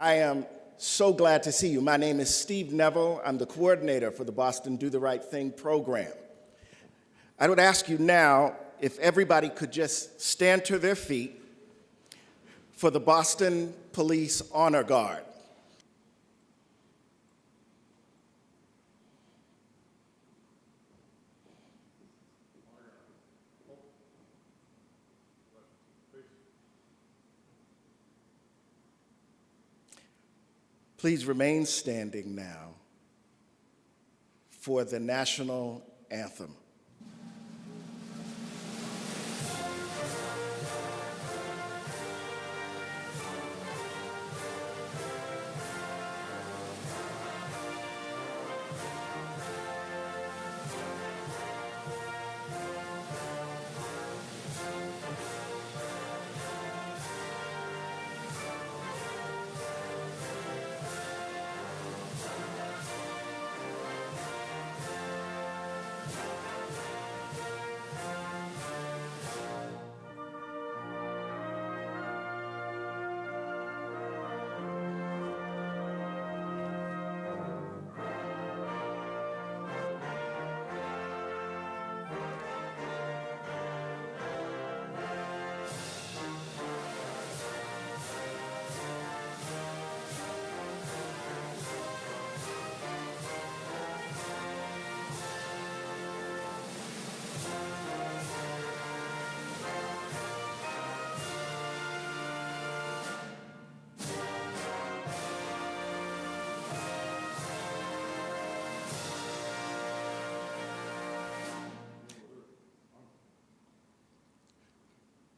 I am so glad to see you. My name is Steve Neville. I'm the coordinator for the Boston Do the Right Thing program. I would ask you now if everybody could just stand to their feet for the Boston Police Honor Guard. Please remain standing now for the national anthem.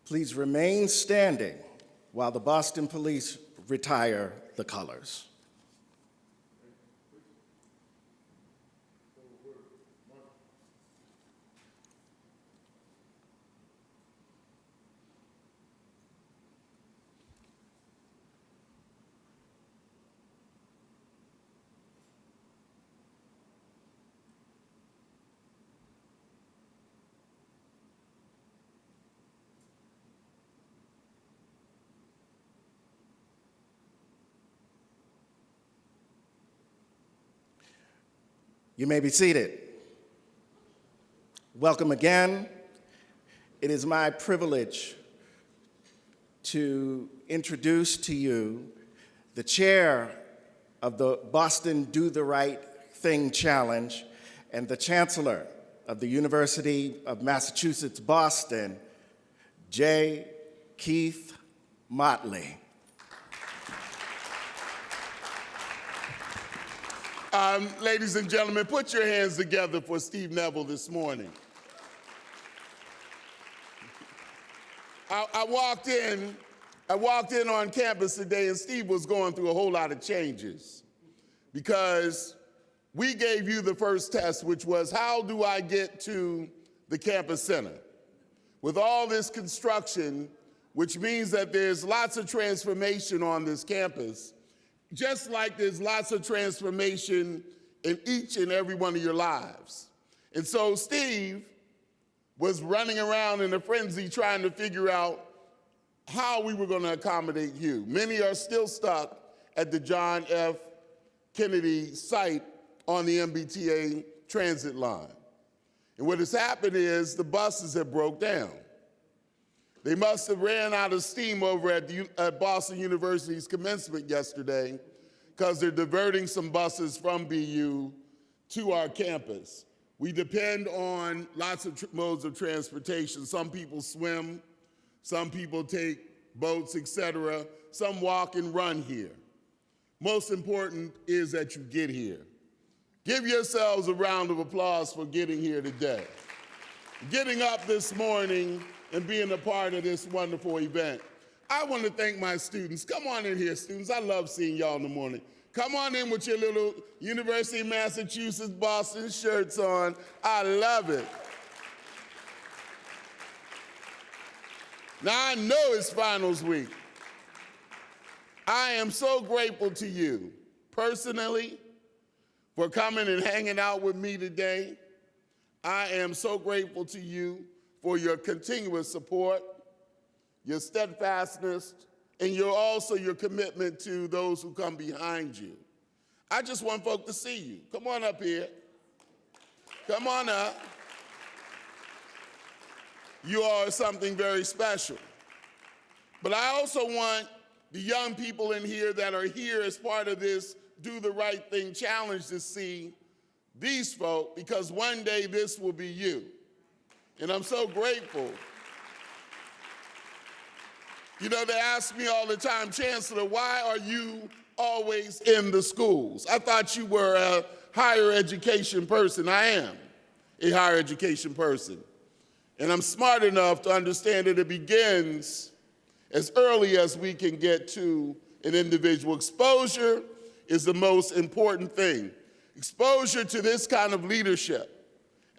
Please remain standing while the Boston Police retire the colors. You may be seated. Welcome again. It is my privilege to introduce to you the chair of the Boston Do the Right Thing Challenge and the chancellor of the University of Massachusetts, Boston, J. Keith Motley. Ladies and gentlemen, put your hands together for Steve Neville this morning. I walked in on campus today, and Steve was going through a whole lot of changes because we gave you the first test, which was, how do I get to the campus center? With all this construction, which means that there's lots of transformation on this campus, just like there's lots of transformation in each and every one of your lives. And so Steve was running around in a frenzy trying to figure out how we were going to accommodate you. Many are still stuck at the John F. Kennedy site on the MBTA transit line. And what has happened is the buses have broke down. They must have ran out of steam over at Boston University's commencement yesterday because they're diverting some buses from BU to our campus. We depend on lots of modes of transportation. Some people swim, some people take boats, etc. Some walk and run here. Most important is that you get here. Give yourselves a round of applause for getting here today. Getting up this morning and being a part of this wonderful event. I want to thank my students. Come on in here, students. I love seeing y'all in the morning. Come on in with your little University of Massachusetts Boston shirts on. I love it. Now, I know it's finals week. I am so grateful to you personally for coming and hanging out with me today. I am so grateful to you for your continuous support, your steadfastness, and your commitment to those who come behind you. I just want folk to see you. Come on up here. Come on up. You are something very special. But I also want the young people in here that are here as part of this Do the Right Thing challenge to see these folk, because one day this will be you. And I'm so grateful. You know, they ask me all the time, Chancellor, why are you always in the schools? I thought you were a higher education person. I am a higher education person. And I'm smart enough to understand that it begins as early as we can get to an individual. Exposure is the most important thing. Exposure to this kind of leadership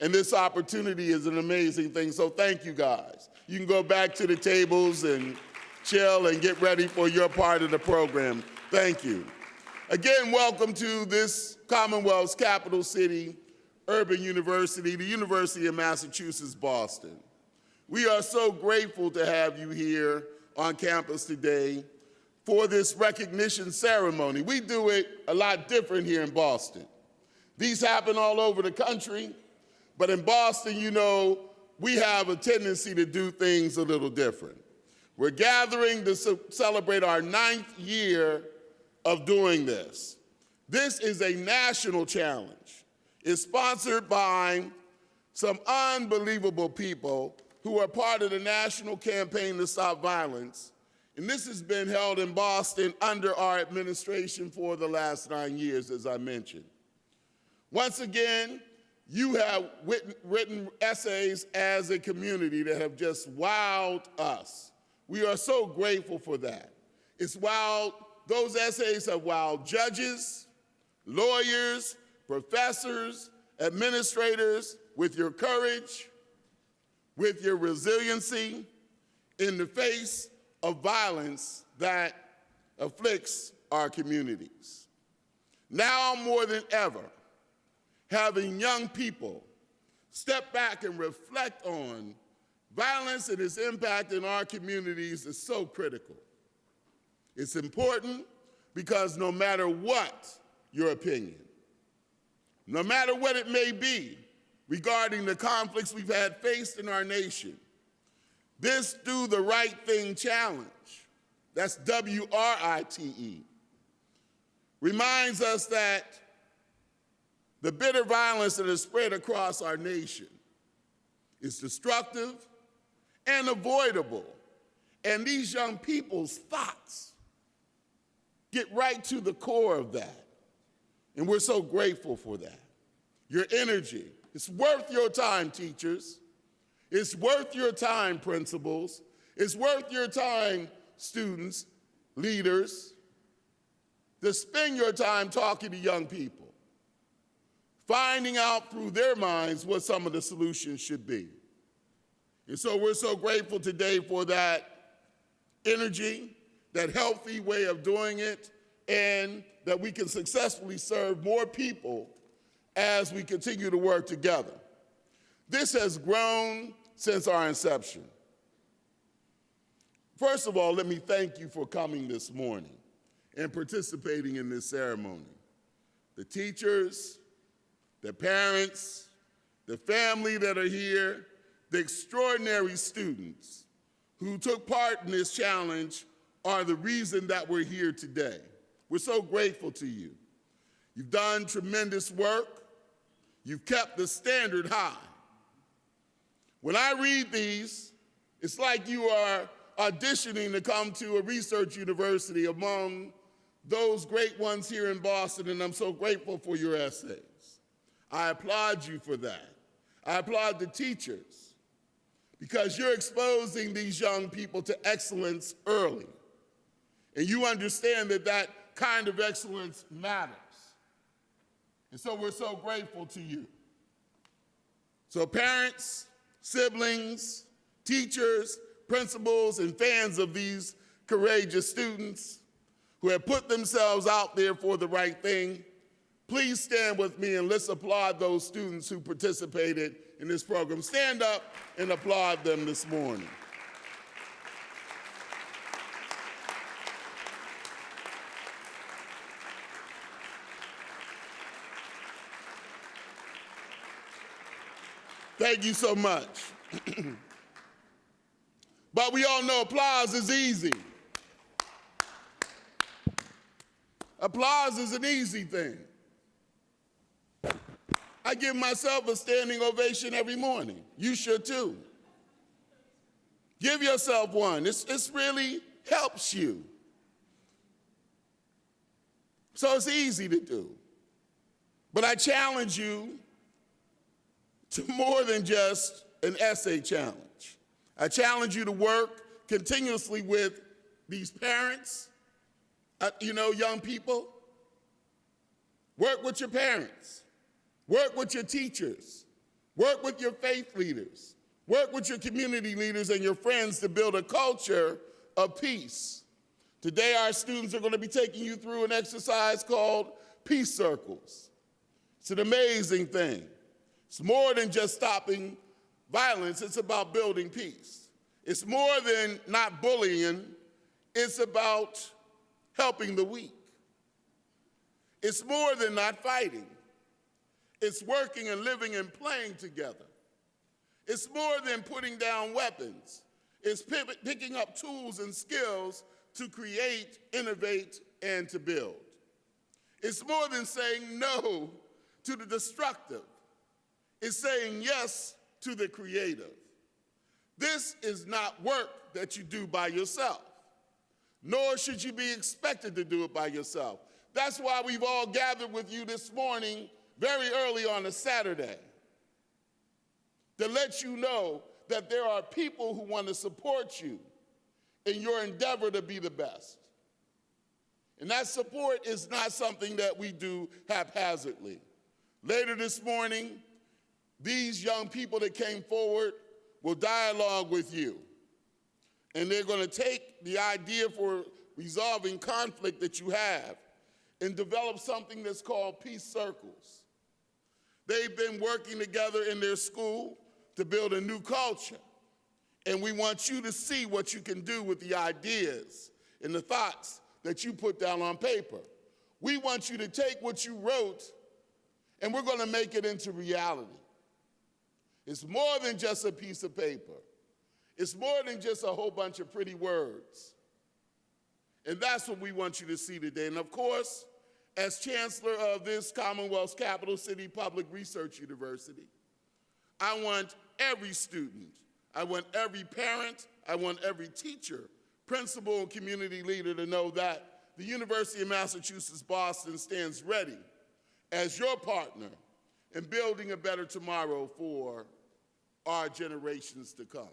and this opportunity is an amazing thing. So thank you guys. You can go back to the tables and chill and get ready for your part of the program. Thank you. Again, welcome to this Commonwealth's capital city, Urban University, the University of Massachusetts, Boston. We are so grateful to have you here on campus today for this recognition ceremony. We do it a lot different here in Boston. These happen all over the country, but in Boston, you know, we have a tendency to do things a little different. We're gathering to celebrate our 9th year of doing this. This is a national challenge. It's sponsored by some unbelievable people who are part of the national campaign to stop violence. And this has been held in Boston under our administration for the last 9 years, as I mentioned. Once again, you have written essays as a community that have just wowed us. We are so grateful for that. Those essays have wowed judges, lawyers, professors, administrators with your courage, with your resiliency in the face of violence that afflicts our communities. Now more than ever, having young people step back and reflect on violence and its impact in our communities is so critical. It's important because no matter what your opinion, no matter what it may be regarding the conflicts we've had faced in our nation, this Do the Right Thing challenge, that's WRITE, reminds us that the bitter violence that has spread across our nation is destructive and avoidable. And these young people's thoughts get right to the core of that. And we're so grateful for that. Your energy, it's worth your time, teachers. It's worth your time, principals. It's worth your time, students, leaders, to spend your time talking to young people, finding out through their minds what some of the solutions should be. And so we're so grateful today for that energy, that healthy way of doing it, and that we can successfully serve more people as we continue to work together. This has grown since our inception. First of all, let me thank you for coming this morning and participating in this ceremony. The teachers, the parents, the family that are here, the extraordinary students who took part in this challenge are the reason that we're here today. We're so grateful to you. You've done tremendous work. You've kept the standard high. When I read these, it's like you are auditioning to come to a research university among those great ones here in Boston, and I'm so grateful for your essays. I applaud you for that. I applaud the teachers because you're exposing these young people to excellence early. And you understand that that kind of excellence matters. And so we're so grateful to you. So parents, siblings, teachers, principals, and fans of these courageous students who have put themselves out there for the right thing, please stand with me and let's applaud those students who participated in this program. Stand up and applaud them this morning. Thank you so much. But we all know applause is easy. Applause is an easy thing. I give myself a standing ovation every morning. You should too. Give yourself one. It really helps you. So it's easy to do. But I challenge you to more than just an essay challenge. I challenge you to work continuously with these parents, young people. Work with your parents. Work with your teachers. Work with your faith leaders. Work with your community leaders and your friends to build a culture of peace. Today, our students are going to be taking you through an exercise called Peace Circles. It's an amazing thing. It's more than just stopping violence. It's about building peace. It's more than not bullying. It's about helping the weak. It's more than not fighting. It's working and living and playing together. It's more than putting down weapons. It's picking up tools and skills to create, innovate, and to build. It's more than saying no to the destructive. It's saying yes to the creative. This is not work that you do by yourself, nor should you be expected to do it by yourself. That's why we've all gathered with you this morning very early on a Saturday to let you know that there are people who want to support you in your endeavor to be the best. And that support is not something that we do haphazardly. Later this morning, these young people that came forward will dialogue with you. And they're going to take the idea for resolving conflict that you have and develop something that's called Peace Circles. They've been working together in their school to build a new culture. And we want you to see what you can do with the ideas and the thoughts that you put down on paper. We want you to take what you wrote and we're going to make it into reality. It's more than just a piece of paper. It's more than just a whole bunch of pretty words. And that's what we want you to see today. And of course, as chancellor of this Commonwealth's capital city public research university, I want every student, I want every parent, I want every teacher, principal, and community leader to know that the University of Massachusetts Boston stands ready as your partner in building a better tomorrow for our generations to come.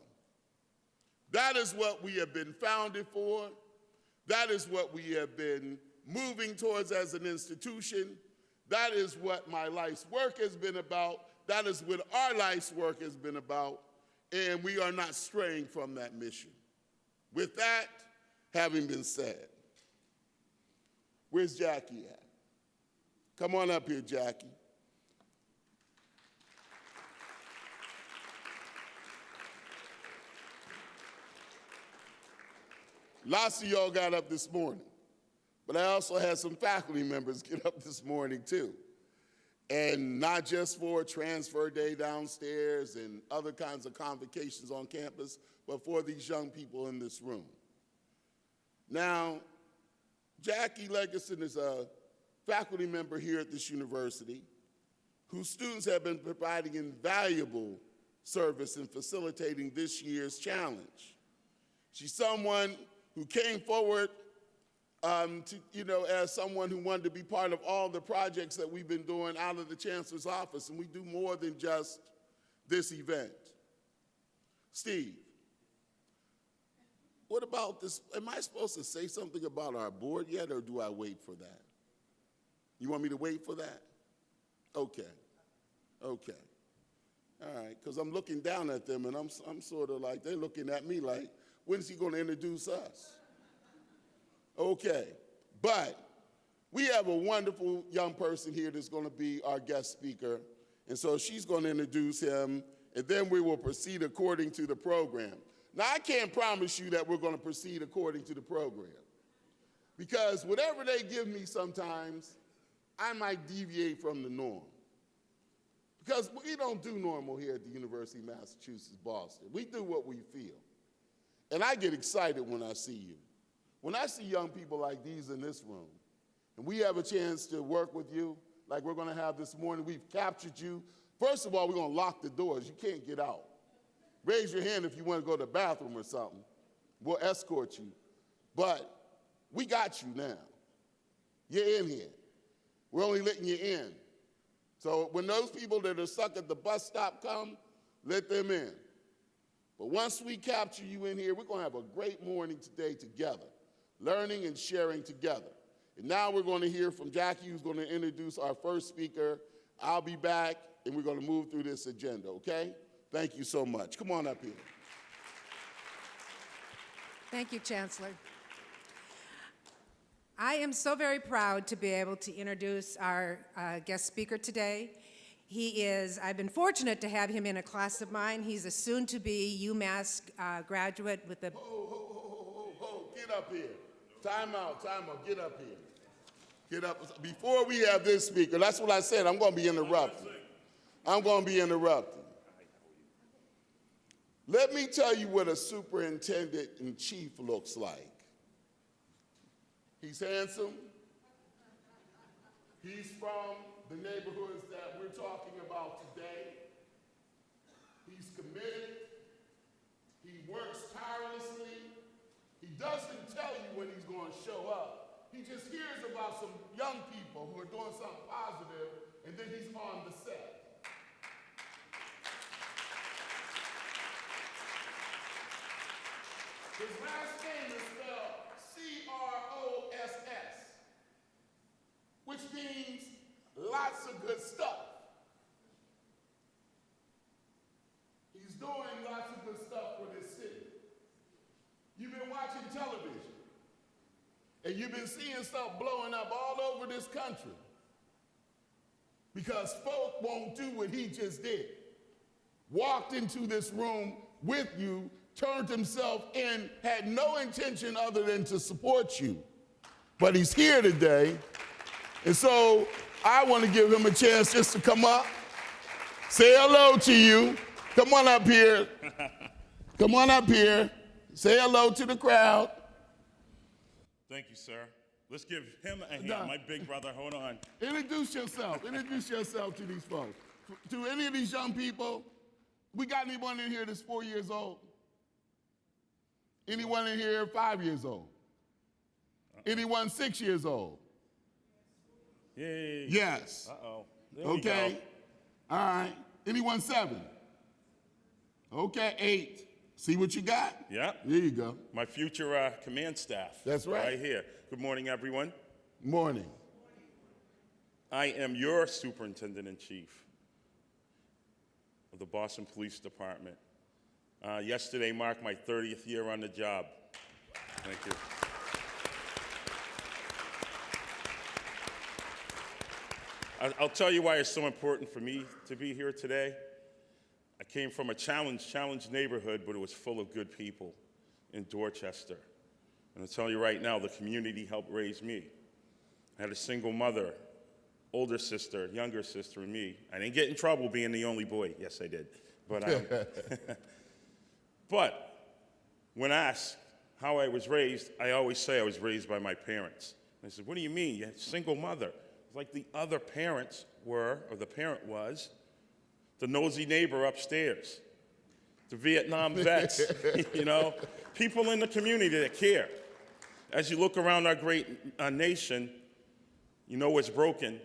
That is what we have been founded for. That is what we have been moving towards as an institution. That is what my life's work has been about. That is what our life's work has been about. And we are not straying from that mission. With that having been said, where's Jackie at? Come on up here, Jackie. Lots of y'all got up this morning, but I also had some faculty members get up this morning too. And not just for transfer day downstairs and other kinds of convocations on campus, but for these young people in this room. Now, Jackie Legerson is a faculty member here at this university whose students have been providing invaluable service in facilitating this year's challenge. She's someone who came forward as someone who wanted to be part of all the projects that we've been doing out of the Chancellor's office, and we do more than just this event. Steve, what about this? Am I supposed to say something about our board yet, or do I wait for that? You want me to wait for that? Okay. All right, because I'm looking down at them, and I'm sort of like, they're looking at me like, when's he going to introduce us? Okay, but we have a wonderful young person here that's going to be our guest speaker, and so she's going to introduce him, and then we will proceed according to the program. Now, I can't promise you that we're going to proceed according to the program, because whatever they give me sometimes, I might deviate from the norm. because we don't do normal here at the University of Massachusetts, Boston. We do what we feel. And I get excited when I see you. When I see young people like these in this room, and we have a chance to work with you, like we're going to have this morning, we've captured you. First of all, we're going to lock the doors. You can't get out. Raise your hand if you want to go to the bathroom or something. We'll escort you. But we got you now. You're in here. We're only letting you in. So when those people that are stuck at the bus stop come, let them in. But once we capture you in here, we're going to have a great morning today together, learning and sharing together. And now we're going to hear from Jackie, who's going to introduce our first speaker. I'll be back, and we're going to move through this agenda, okay? Thank you so much. Come on up here. Thank you, Chancellor. I am so very proud to be able to introduce our guest speaker today. I've been fortunate to have him in a class of mine. He's a soon-to-be UMass graduate with a... Get up here. Time out, get up here. Get up. Before we have this speaker, that's what I said, I'm going to be interrupted. Let me tell you what a superintendent-in-chief looks like. He's handsome. He's from the neighborhoods that we're talking about today. He's committed. He works tirelessly. He doesn't tell you when he's going to show up. He just hears about some young people who are doing something positive, and then he's on the set. His last name is spelled C-R-O-S-S, which means lots of good stuff. He's doing lots of good stuff for this city. You've been watching television, and you've been seeing stuff blowing up all over this country because folk won't do what he just did. Walked into this room with you, turned himself in, had no intention other than to support you. But he's here today, and so I want to give him a chance just to come up, say hello to you. Come on up here. Come on up here. Say hello to the crowd. Thank you, sir. Let's give him a hand, my big brother. Hold on. Introduce yourself. Introduce yourself to these folks. To any of these young people, we got anyone in here that's 4 years old? Anyone in here 5 years old? Anyone 6 years old? Yay. Yes. Uh-oh. Okay. All right. Anyone 7? Okay, 8. See what you got? Yeah. There you go. My future command staff. That's right. Right here. Good morning, everyone. Morning. I am your superintendent-in-chief of the Boston Police Department. Yesterday marked my 30th year on the job. Thank you. I'll tell you why it's so important for me to be here today. I came from a challenged neighborhood, but it was full of good people in Dorchester. And I'll tell you right now, the community helped raise me. I had a single mother, older sister, younger sister, and me. I didn't get in trouble being the only boy. Yes, I did. But when asked how I was raised, I always say I was raised by my parents. And I said, what do you mean? You had a single mother. It's like the other parents were, or the parent was, the nosy neighbor upstairs, the Vietnam vets, you know, people in the community that care. As you look around our great nation, you know what's broken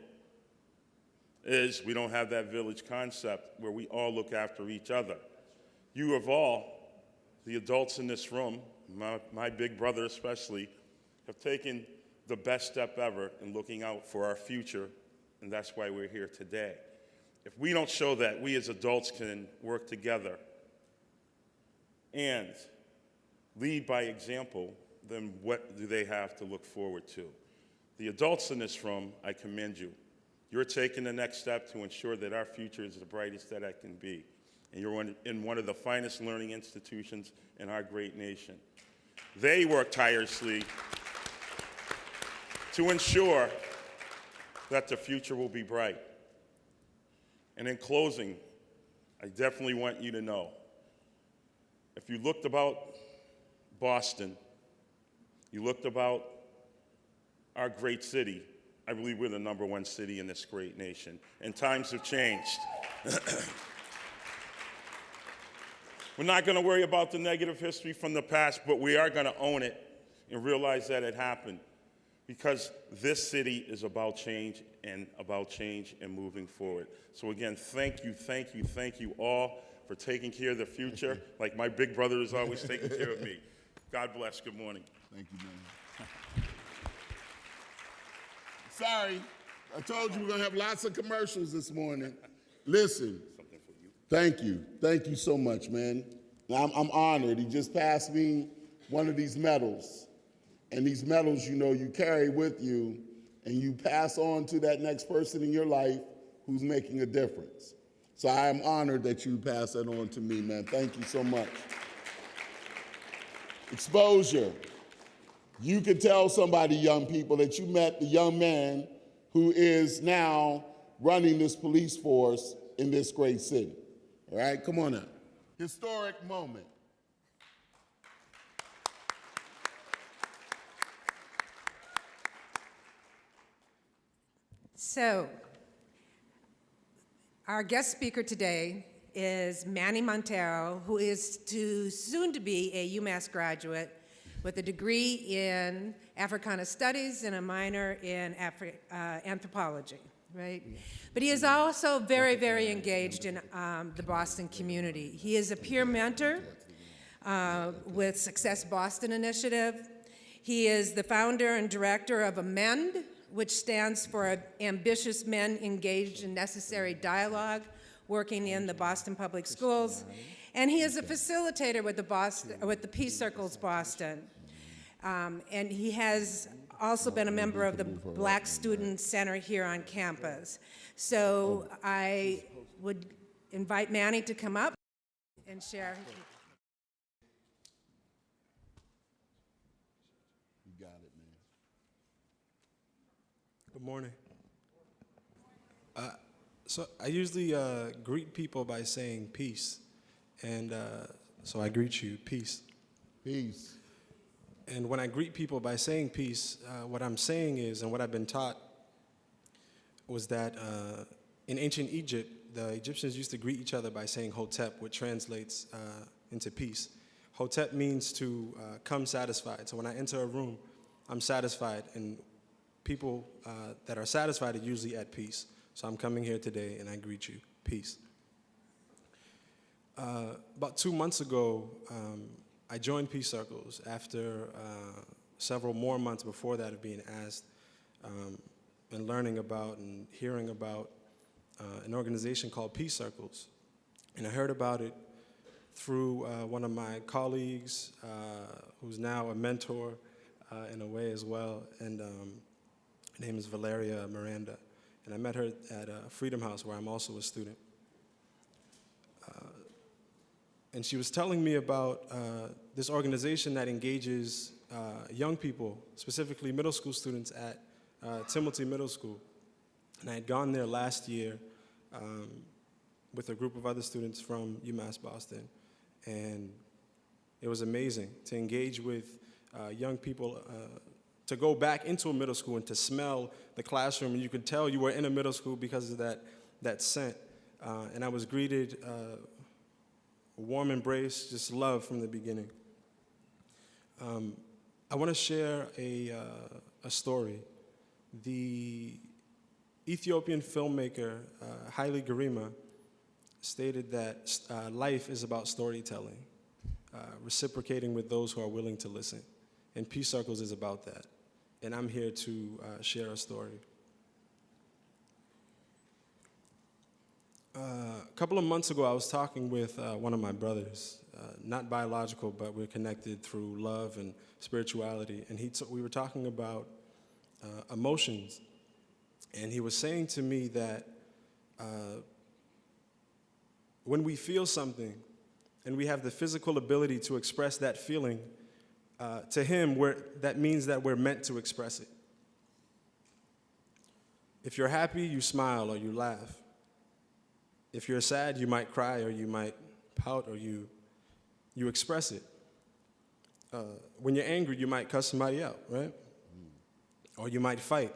is we don't have that village concept where we all look after each other. You have all, the adults in this room, my big brother especially, have taken the best step ever in looking out for our future, and that's why we're here today. If we don't show that we as adults can work together and lead by example, then what do they have to look forward to? The adults in this room, I commend you. You're taking the next step to ensure that our future is the brightest that it can be. And you're in one of the finest learning institutions in our great nation. They work tirelessly to ensure that the future will be bright. And in closing, I definitely want you to know, if you looked about Boston, you looked about our great city, I believe we're the #1 city in this great nation, and times have changed. We're not going to worry about the negative history from the past, but we are going to own it and realize that it happened, because this city is about change and moving forward. So again, thank you all for taking care of the future, like my big brother is always taking care of me. God bless. Good morning. Thank you, man. Sorry, I told you we're gonna have lots of commercials this morning. Listen, thank you. Thank you so much, man. I'm honored. He just passed me one of these medals. And these medals, you know, you carry with you and you pass on to that next person in your life who's making a difference. So I am honored that you pass that on to me, man. Thank you so much. Exposure. You can tell somebody, young people, that you met the young man who is now running this police force in this great city. All right, come on up. Historic moment. So, our guest speaker today is Manny Montero, who is soon to be a UMass graduate with a degree in Africana Studies and a minor in anthropology, right? But he is also very, very engaged in the Boston community. He is a peer mentor with Success Boston Initiative. He is the founder and director of AMEND, which stands for Ambitious Men Engaged in Necessary Dialogue, working in the Boston Public Schools. And he is a facilitator with the Peace Circles Boston. And he has also been a member of the Black Student Center here on campus. So I would invite Manny to come up and share. You got it, man. Good morning. So I usually greet people by saying peace. And so I greet you, peace. Peace. And when I greet people by saying peace, what I'm saying is, and what I've been taught, was that in ancient Egypt, the Egyptians used to greet each other by saying Hotep, which translates into peace. Hotep means to come satisfied. So when I enter a room, I'm satisfied, and people that are satisfied are usually at peace. So I'm coming here today, and I greet you, peace. About 2 months ago, I joined Peace Circles after several more months before that of being asked and learning about and hearing about an organization called Peace Circles. And I heard about it through one of my colleagues, who's now a mentor in a way as well, and her name is Valeria Miranda. And I met her at Freedom House, where I'm also a student. And she was telling me about this organization that engages young people, specifically middle school students at Timothy Middle School. And I had gone there last year with a group of other students from UMass Boston. And it was amazing to engage with young people, to go back into a middle school and to smell the classroom. And you could tell you were in a middle school because of that scent. And I was greeted a warm embrace, just love from the beginning. I want to share a story. The Ethiopian filmmaker Haile Gerima stated that life is about storytelling, reciprocating with those who are willing to listen. And Peace Circles is about that. And I'm here to share a story. A couple of months ago, I was talking with one of my brothers, not biological, but we're connected through love and spirituality. And we were talking about emotions. And he was saying to me that when we feel something and we have the physical ability to express that feeling, to him, that means that we're meant to express it. If you're happy, you smile or you laugh. If you're sad, you might cry, or you might pout, or you express it. When you're angry, you might cuss somebody out, right? Or you might fight.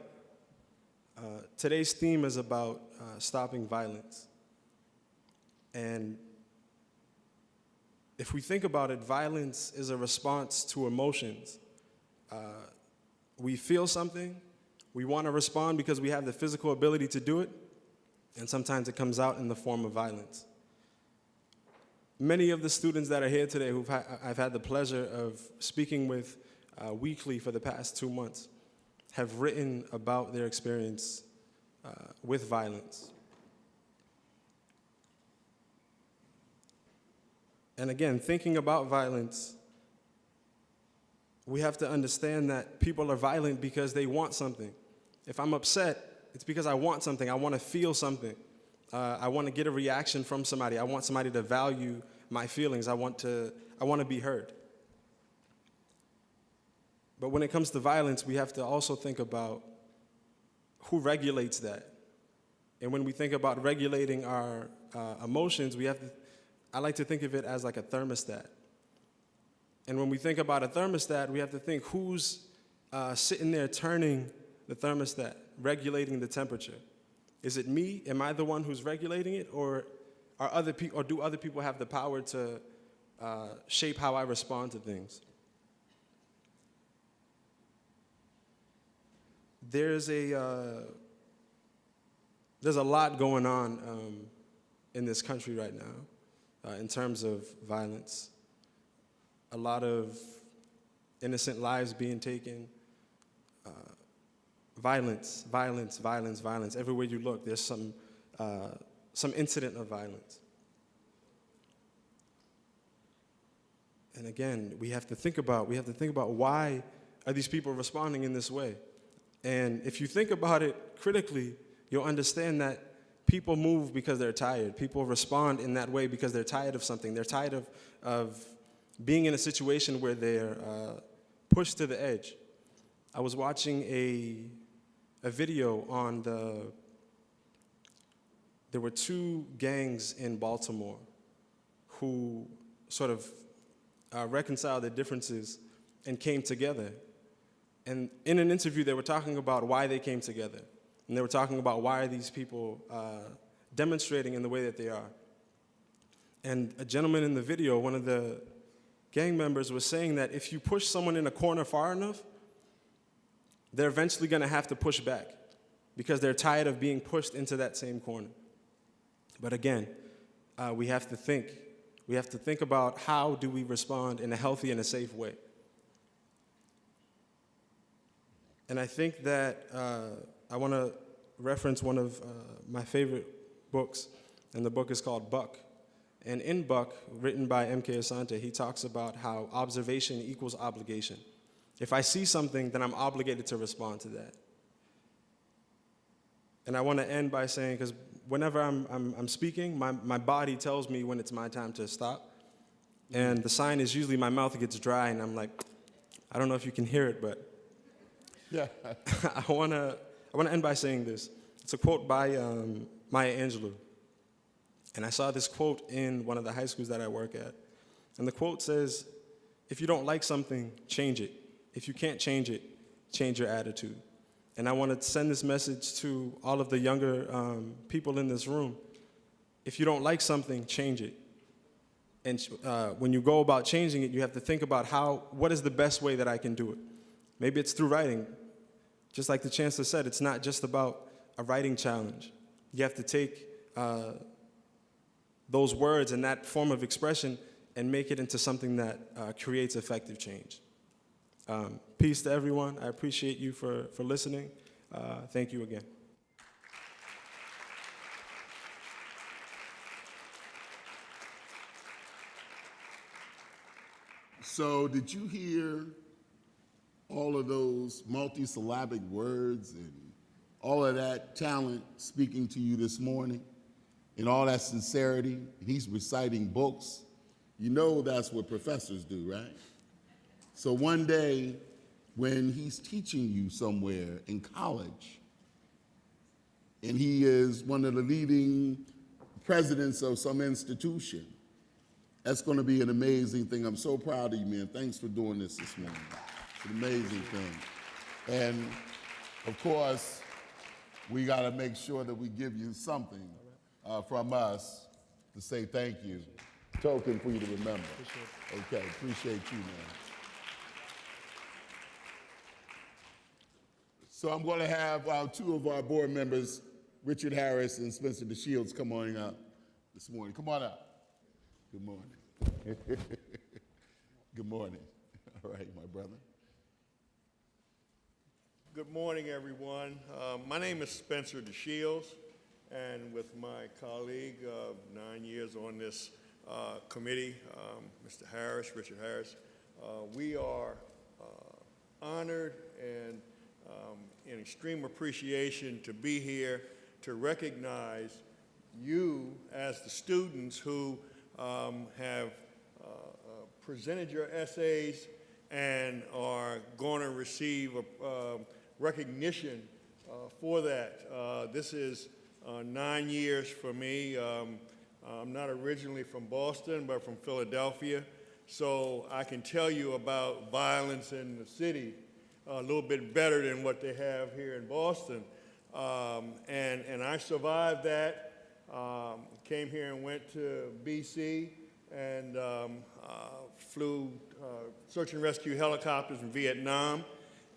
Today's theme is about stopping violence. And if we think about it, violence is a response to emotions. We feel something, we want to respond because we have the physical ability to do it, and sometimes it comes out in the form of violence. Many of the students that are here today I've had the pleasure of speaking with weekly for the past 2 months have written about their experience with violence. And again, thinking about violence, we have to understand that people are violent because they want something. If I'm upset, it's because I want something. I want to feel something. I want to get a reaction from somebody. I want somebody to value my feelings. I want to be heard. But when it comes to violence, we have to also think about who regulates that. And when we think about regulating our emotions, I like to think of it as like a thermostat. And when we think about a thermostat, we have to think who's sitting there turning the thermostat, regulating the temperature. Is it me? Am I the one who's regulating it? Or do other people have the power to shape how I respond to things? There's a lot going on in this country right now in terms of violence. A lot of innocent lives being taken. Violence. Everywhere you look, there's some incident of violence. And again, we have to think about why are these people responding in this way? And if you think about it critically, you'll understand that people move because they're tired. People respond in that way because they're tired of something. They're tired of being in a situation where they're pushed to the edge. I was watching a video on there were 2 gangs in Baltimore who sort of reconciled their differences and came together. And in an interview, they were talking about why they came together. And they were talking about why are these people demonstrating in the way that they are. And a gentleman in the video, one of the gang members, was saying that if you push someone in a corner far enough, they're eventually going to have to push back because they're tired of being pushed into that same corner. But again, we have to think. We have to think about how do we respond in a healthy and a safe way. And I think that I want to reference one of my favorite books, and the book is called Buck. And in Buck, written by M.K. Asante, he talks about how observation equals obligation. If I see something, then I'm obligated to respond to that. And I want to end by saying, because whenever I'm speaking, my body tells me when it's my time to stop. And the sign is usually my mouth gets dry, and I'm like, I don't know if you can hear it, but Yeah. I want to end by saying this. It's a quote by Maya Angelou. And I saw this quote in one of the high schools that I work at. And the quote says, if you don't like something, change it. If you can't change it, change your attitude. And I want to send this message to all of the younger people in this room. If you don't like something, change it. And when you go about changing it, you have to think about what is the best way that I can do it. Maybe it's through writing. Just like the Chancellor said, it's not just about a writing challenge. You have to take those words and that form of expression and make it into something that creates effective change. Peace to everyone. I appreciate you for listening. Thank you again. So did you hear all of those multisyllabic words and all of that talent speaking to you this morning and all that sincerity? He's reciting books. You know that's what professors do, right? So one day when he's teaching you somewhere in college and he is one of the leading presidents of some institution. That's going to be an amazing thing. I'm so proud of you, man. Thanks for doing this morning. It's an amazing thing. And of course, we got to make sure that we give you something from us to say thank you. Token for you to remember. Okay, appreciate you, man. So I'm going to have two of our board members, Richard Harris and Spencer DeShields, come on up this morning. Come on up. Good morning. Good morning. All right, my brother. Good morning, everyone. My name is Spencer DeShields, and with my colleague of 9 years on this committee, Mr. Harris, Richard Harris, we are honored and in extreme appreciation to be here to recognize you as the students who have presented your essays and are going to receive recognition for that. This is 9 years for me. I'm not originally from Boston, but from Philadelphia, so I can tell you about violence in the city a little bit better than what they have here in Boston. And I survived that, came here and went to BC and flew search and rescue helicopters in Vietnam.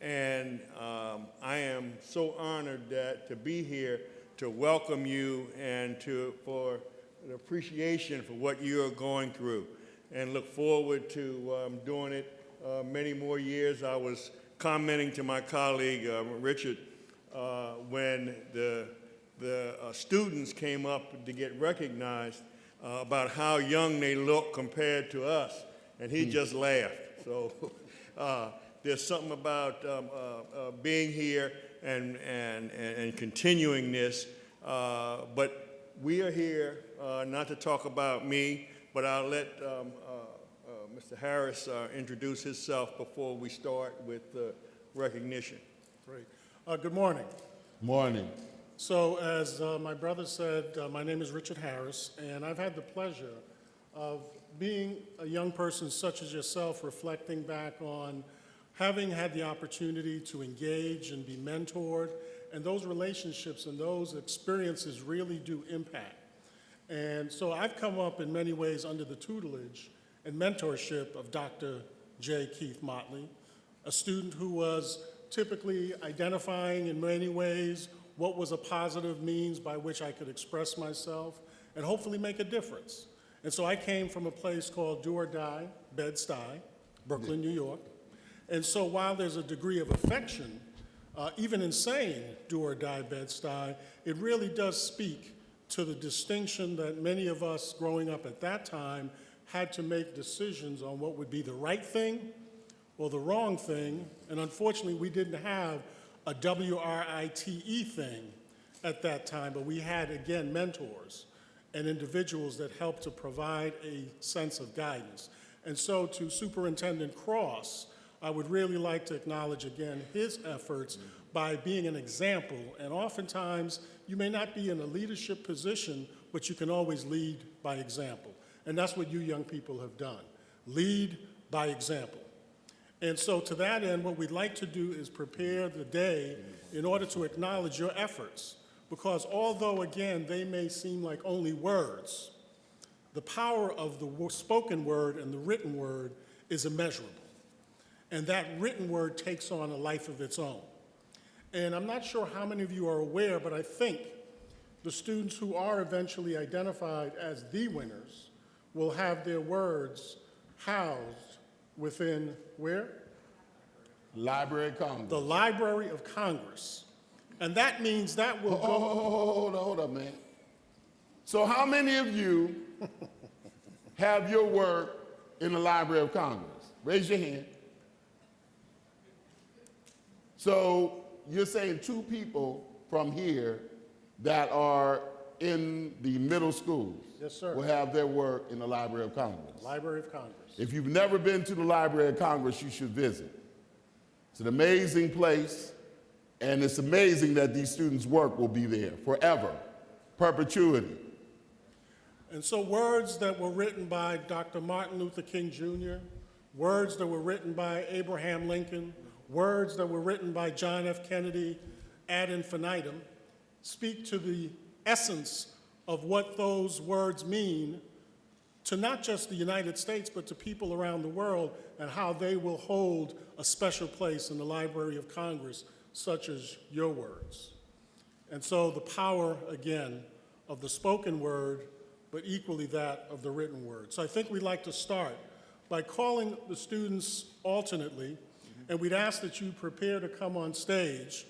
And I am so honored to be here to welcome you and for an appreciation for what you are going through, and look forward to doing it many more years. I was commenting to my colleague, Richard, when the students came up to get recognized about how young they look compared to us, and he just laughed. So there's something about being here and continuing this, but we are here not to talk about me, but I'll let Mr. Harris introduce himself before we start with the recognition. Great. Good morning. Morning. So as my brother said, my name is Richard Harris, and I've had the pleasure of being a young person such as yourself, reflecting back on having had the opportunity to engage and be mentored, and those relationships and those experiences really do impact. And so I've come up in many ways under the tutelage and mentorship of Dr. J. Keith Motley, a student who was typically identifying in many ways what was a positive means by which I could express myself and hopefully make a difference. And so I came from a place called Do or Die, Bed-Stuy, Brooklyn, New York. And so while there's a degree of affection, even in saying Do or Die, Bed-Stuy, it really does speak to the distinction that many of us growing up at that time had to make decisions on what would be the right thing or the wrong thing, and unfortunately we didn't have a WRITE thing at that time, but we had, again, mentors and individuals that helped to provide a sense of guidance. And so to Superintendent Cross, I would really like to acknowledge again his efforts by being an example, and oftentimes you may not be in a leadership position, but you can always lead by example. And that's what you young people have done. Lead by example. And so to that end, what we'd like to do is prepare the day in order to acknowledge your efforts. Because although, again, they may seem like only words, the power of the spoken word and the written word is immeasurable. And that written word takes on a life of its own. And I'm not sure how many of you are aware, but I think the students who are eventually identified as the winners will have their words housed within where? Library of Congress. The Library of Congress. And that means that will go... Hold up, man. So how many of you have your work in the Library of Congress? Raise your hand. So you're saying 2 people from here that are in the middle schools Yes, sir. will have their work in the Library of Congress. Library of Congress. If you've never been to the Library of Congress, you should visit. It's an amazing place, and it's amazing that these students' work will be there forever, perpetuity. And so words that were written by Dr. Martin Luther King Jr., words that were written by Abraham Lincoln, words that were written by John F. Kennedy ad infinitum, speak to the essence of what those words mean to not just the United States, but to people around the world, and how they will hold a special place in the Library of Congress, such as your words. And so the power, again, of the spoken word, but equally that of the written word. So I think we'd like to start by calling the students alternately, and we'd ask that you prepare to come on stage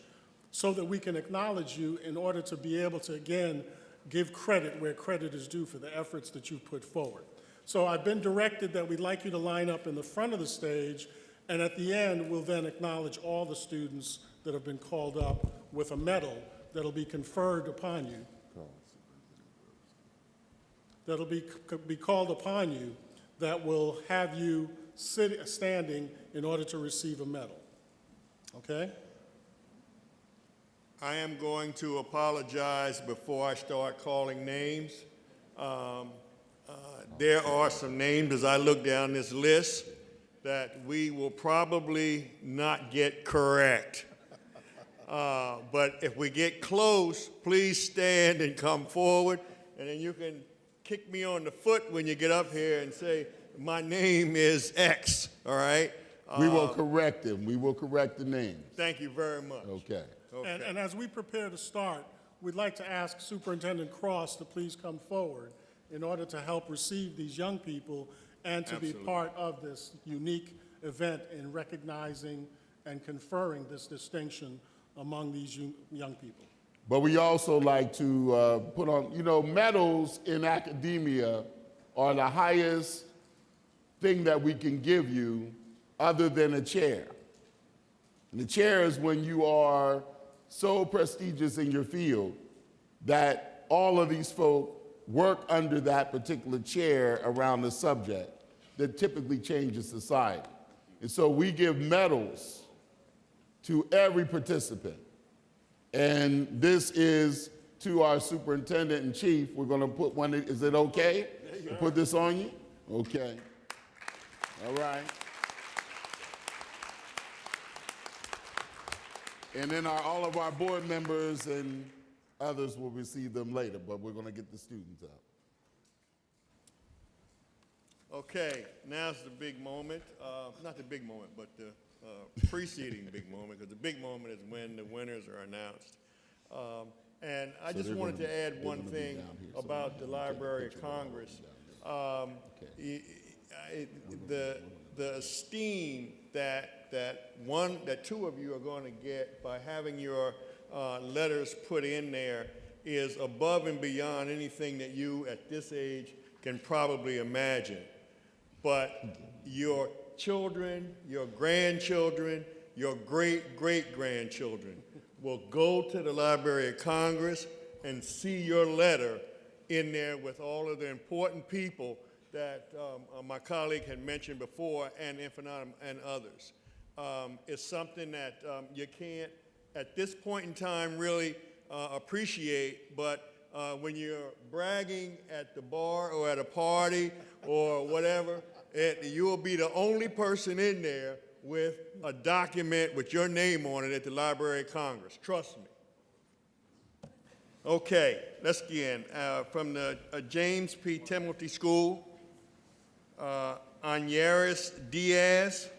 so that we can acknowledge you in order to be able to, again, give credit where credit is due for the efforts that you've put forward. So I've been directed that we'd like you to line up in the front of the stage, and at the end, we'll then acknowledge all the students that have been called up with a medal that'll be conferred upon you. That'll be called upon you that will have you standing in order to receive a medal. Okay? I am going to apologize before I start calling names. There are some names as I look down this list that we will probably not get correct. But if we get close, please stand and come forward, and then you can kick me on the foot when you get up here and say, my name is X, all right? We will correct them. We will correct the names. Thank you very much. Okay. Okay. And as we prepare to start, we'd like to ask Superintendent Cross to please come forward in order to help receive these young people and to be part of this unique event in recognizing and conferring this distinction among these young people. But we also like to put on, medals in academia are the highest thing that we can give you other than a chair. And the chair is when you are so prestigious in your field that all of these folk work under that particular chair around the subject that typically changes society. And so we give medals to every participant. And this is to our superintendent in chief. We're going to put one, is it okay to put this on you? Okay. All right. And then all of our board members and others will receive them later, but we're going to get the students up. Okay, now's the big moment. Not the big moment, but the preceding big moment, because the big moment is when the winners are announced. And I just wanted to add one thing about the Library of Congress. The esteem that two of you are going to get by having your letters put in there is above and beyond anything that you at this age can probably imagine. But your children, your grandchildren, your great-great-grandchildren will go to the Library of Congress and see your letter in there with all of the important people that my colleague had mentioned before, and infinitum and others. It's something that you can't, at this point in time, really appreciate, but when you're bragging at the bar or at a party or whatever, you will be the only person in there with a document with your name on it at the Library of Congress. Trust me. Okay, let's begin. From the James P. Timothy School, Añaris Diaz.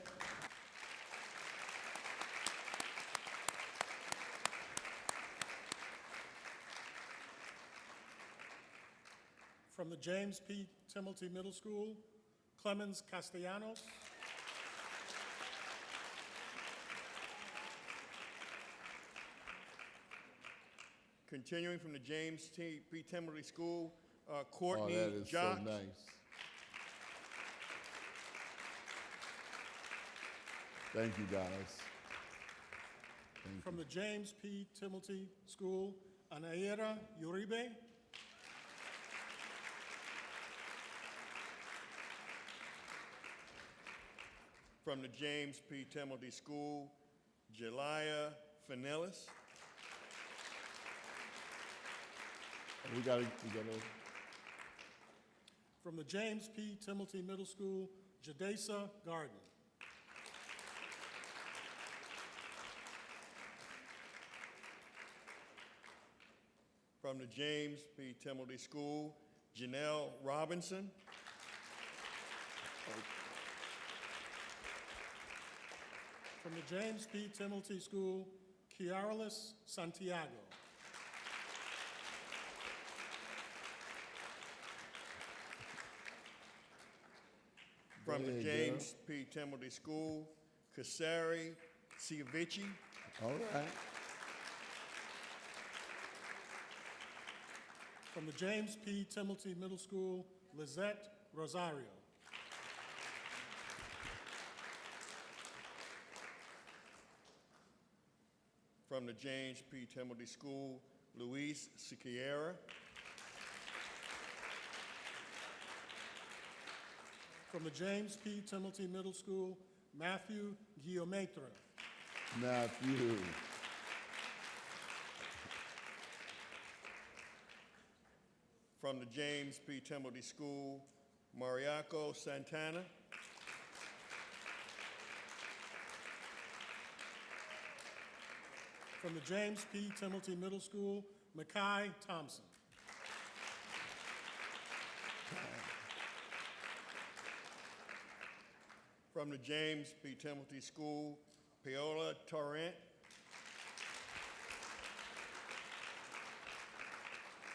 From the James P. Timothy Middle School, Clemens Castellanos. Continuing from the James P. Timothy School, Courtney that is Jocks. so nice. Thank you, guys. From the James P. Timothy School, Anaira Uribe. From the James P. Timothy School, Jelia Finellis. We got From the James P. Timilty Middle School, Jadesa Garden. From the James P. Timilty School, Janelle Robinson. From the James P. Timilty School, Kiaralis Santiago. From There the you James P. Timilty School, Kasari Ciavici. All right. From the James P. Timilty Middle School, Lizette Rosario. From the James P. Timilty School, Luis Siqueira. From the James P. Timilty Middle School, Matthew Guillometra. Matthew. From the James P. Timilty School, Mariaco Santana. From the James P. Timilty Middle School, Makai Thompson. From the James P. Timilty School, Paola Torrent.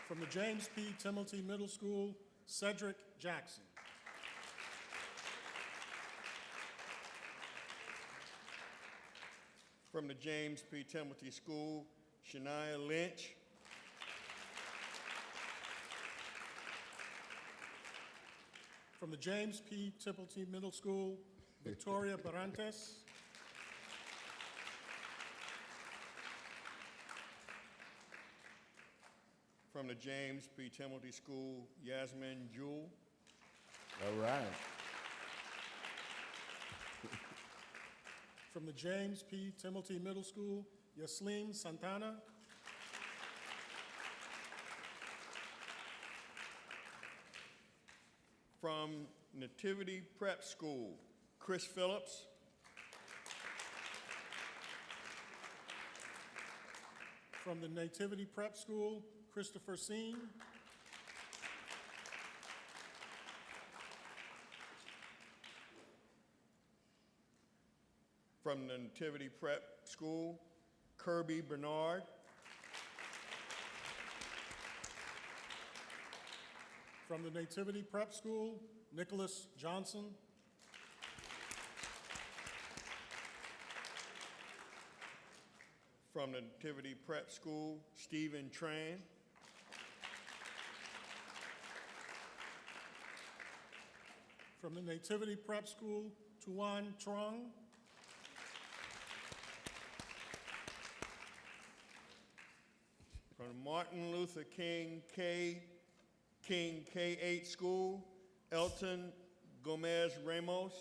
From the James P. Timilty Middle School, Cedric Jackson. From the James P. Timilty School, Shania Lynch. From the James P. Timilty Middle School, Victoria Barantes. From the James P. Timilty School, Yasmin Jewell. All right. From the James P. Timilty Middle School, Yasleen Santana. From Nativity Prep School, Chris Phillips. From the Nativity Prep School, Christopher Seen. From the Nativity Prep School, Kirby Bernard. From the Nativity Prep School, Nicholas Johnson. From the Nativity Prep School, Stephen Tran. From the Nativity Prep School, Tuan Trong. From the Martin Luther King K-8 School, Elton Gomez Ramos.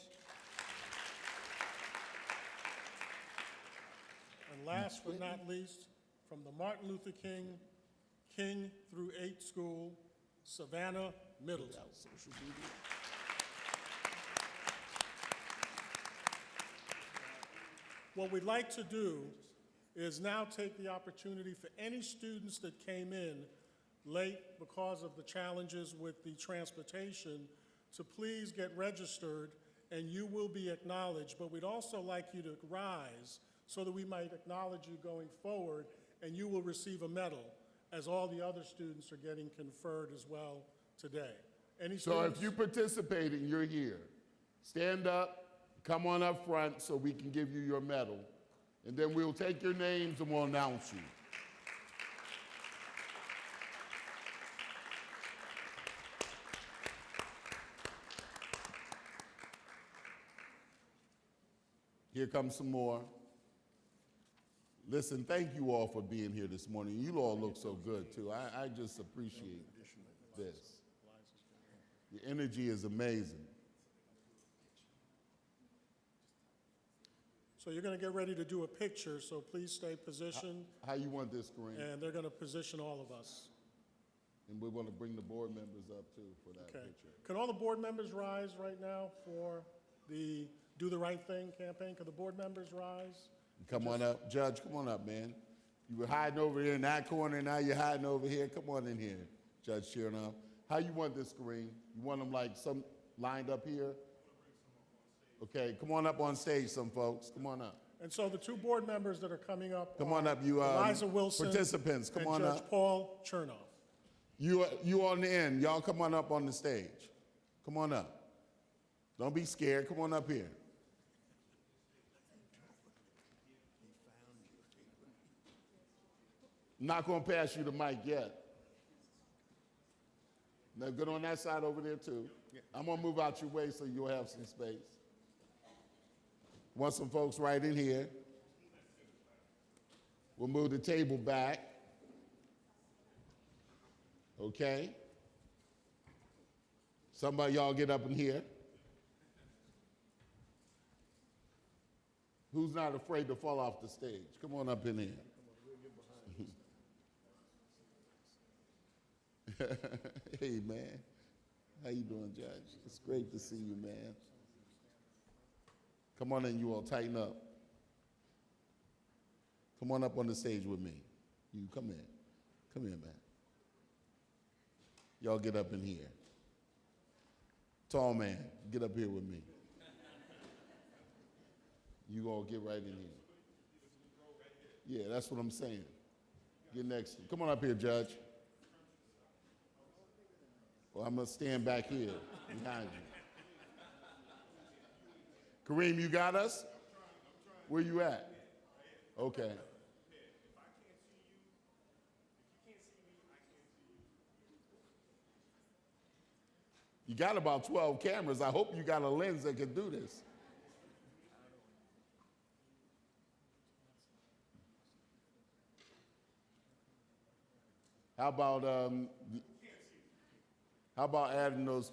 And last but not least, from the Martin Luther King through 8 School, Savannah Middleton. What we'd like to do is now take the opportunity for any students that came in late because of the challenges with the transportation to please get registered, and you will be acknowledged. But we'd also like you to rise so that we might acknowledge you going forward, and you will receive a medal, as all the other students are getting conferred as well today. Any So students? if you participating, you're here. Stand up, come on up front so we can give you your medal. And then we'll take your names and we'll announce you. Here comes some more. Listen, thank you all for being here this morning. You all look so good too. I just appreciate this. The energy is amazing. So you're going to get ready to do a picture, so please stay positioned, How you want this, Kareem? and they're going to position all of us. And we want to bring the board members up too for that Okay. picture. Can all the board members rise right now for the Do the Right Thing campaign? Can the board members rise? Come on up. Judge, come on up, man. You were hiding over there in that corner, now you're hiding over here. Come on in here, Judge Chernow. How you want this, Kareem? You want them like some lined up here? Okay, come on up on stage, some folks. Come on up. And so the two board members that are coming up Come on are up, you Eliza Wilson participants. Come and on Judge up. Paul Chernoff. You on the end. Y'all come on up on the stage. Come on up. Don't be scared. Come on up here. I'm not going to pass you the mic yet. Now, good on that side over there, too. I'm going to move out your way so you'll have some space. Want some folks right in here. We'll move the table back. Okay? Somebody, y'all get up in here. Who's not afraid to fall off the stage? Come on up in here. Hey, man. How you doing, Judge? It's great to see you, man. Come on in, you all tighten up. Come on up on the stage with me. You come in. Come here, man. Y'all get up in here. Tall man, get up here with me. You all get right in here. Yeah, that's what I'm saying. Get next to you. Come on up here, Judge. Well, I'm going to stand back here behind you. Kareem, you got us? Where you at? Okay. You got about 12 cameras. I hope you got a lens that can do this. How about adding those,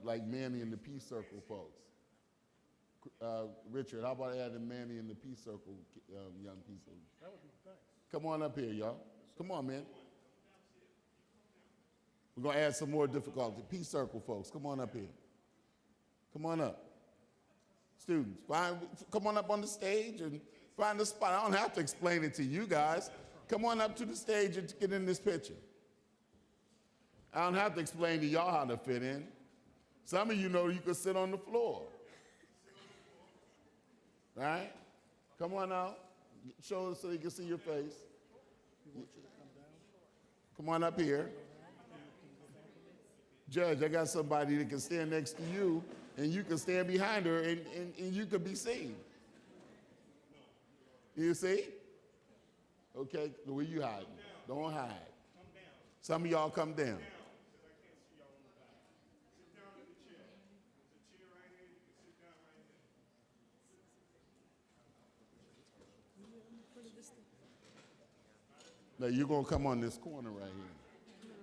like Manny and the Peace Circle folks? Richard, how about adding Manny and the Peace Circle young people? That would be nice. Come on up here, y'all. Come on, man. We're going to add some more difficulty. Peace Circle folks, come on up here. Come on up. Students, come on up on the stage and find a spot. I don't have to explain it to you guys. Come on up to the stage and get in this picture. I don't have to explain to y'all how to fit in. Some of you know you can sit on the floor. Right? Come on out. Show us so you can see your face. Come on up here. Judge, I got somebody that can stand next to you, and you can stand behind her, and you can be seen. You see? Okay, where you hiding? Don't hide. Some of y'all come down. Now you're gonna come on this corner right here.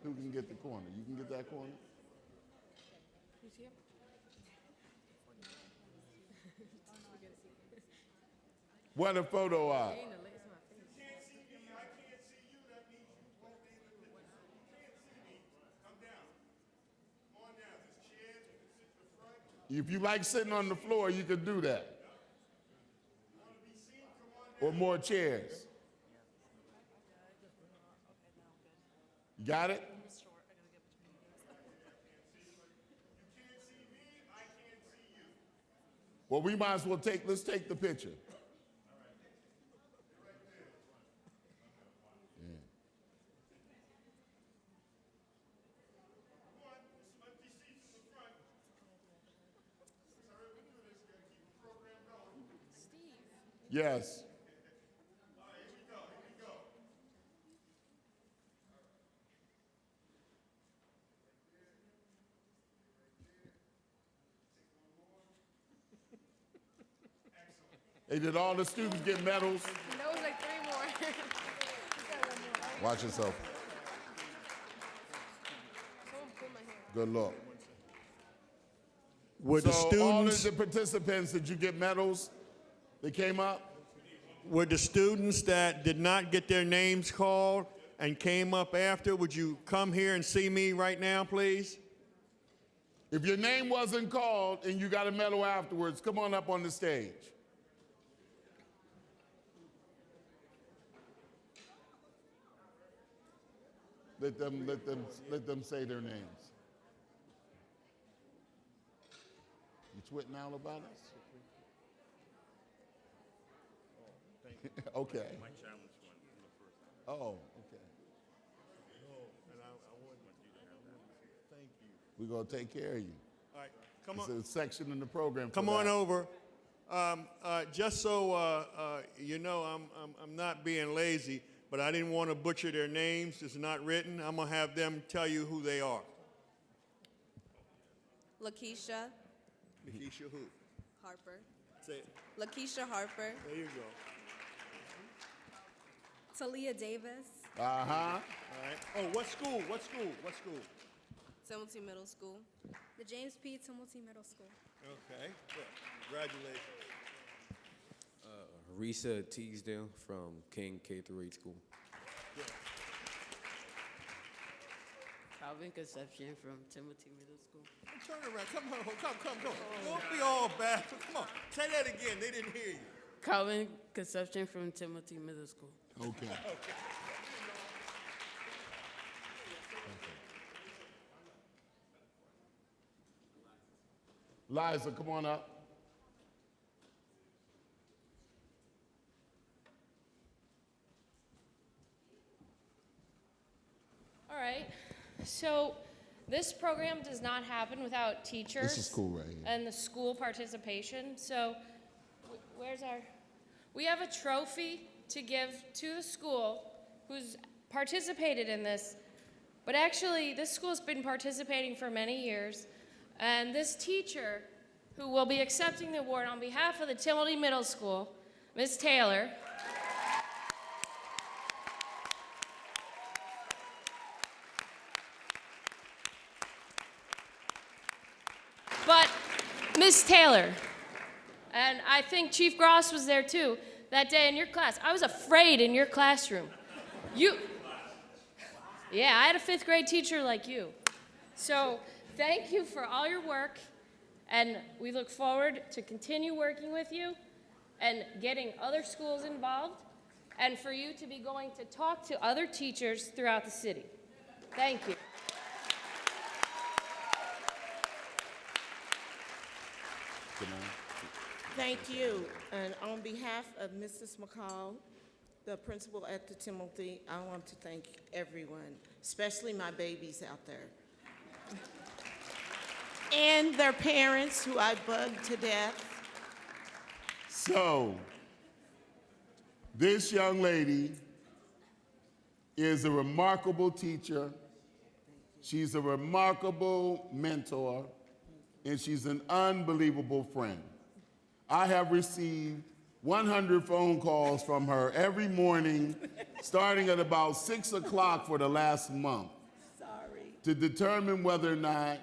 Who can get the corner? You can get that corner? What a photo op. If you like sitting on the floor, you can do that. Or more chairs. You got it? Well, we might as well let's take the picture. Yeah. Yes. Hey, did all the students get medals? That was like 3 more. Watch yourself. Someone pulled my hair. Good luck. Were So the all of students, the participants, did you get medals? They came up? were the students that did not get their names called, and came up after, would you come here and see me right now, please? If your name wasn't called and you got a medal afterwards, come on up on the stage. Let them say their names. You tweeting out about us? Okay. Oh, okay. Thank you. We're gonna take care of you. All right, come It's on. a section in the program. for Come on that. over. Just so you know, I'm not being lazy, but I didn't want to butcher their names. It's not written. I'm going to have them tell you who they are. Lakeisha Lakeisha who? Harper. Say it. Lakeisha Harper. There you go. Talia Davis. Uh-huh. All right. Oh, what school? What school? What school? Timothy Middle School. The James P. Tumulty Middle School. Okay. Good. Congratulations. Risa Teasdale from King K-8 School. Calvin Conception from Timothy Middle School. Turn around. Come. Don't be all bad. Come on. Say that again. They didn't hear you. Calvin Conception from Timothy Middle School. Okay. Liza, come on up. All right. So this program does not happen without teachers. This is cool right here. And the school participation. So where's our... We have a trophy to give to the school who's participated in this. But actually, this school's been participating for many years. And this teacher, who will be accepting the award on behalf of the Timothy Middle School, Ms. Taylor. But Ms. Taylor, and I think Chief Gross was there too, that day in your class. I was afraid in your classroom. Yeah, I had a 5th grade teacher like you. So thank you for all your work, and we look forward to continue working with you and getting other schools involved, and for you to be going to talk to other teachers throughout the city. Thank you. Thank you. And on behalf of Mrs. McCall, the principal at the Timothy, I want to thank everyone, especially my babies out there. And their parents, who I bugged to death. So, this young lady is a remarkable teacher. She's a remarkable mentor, and she's an unbelievable friend. I have received 100 phone calls from her every morning, starting at about 6 o'clock for the last month. Sorry. To determine whether or not,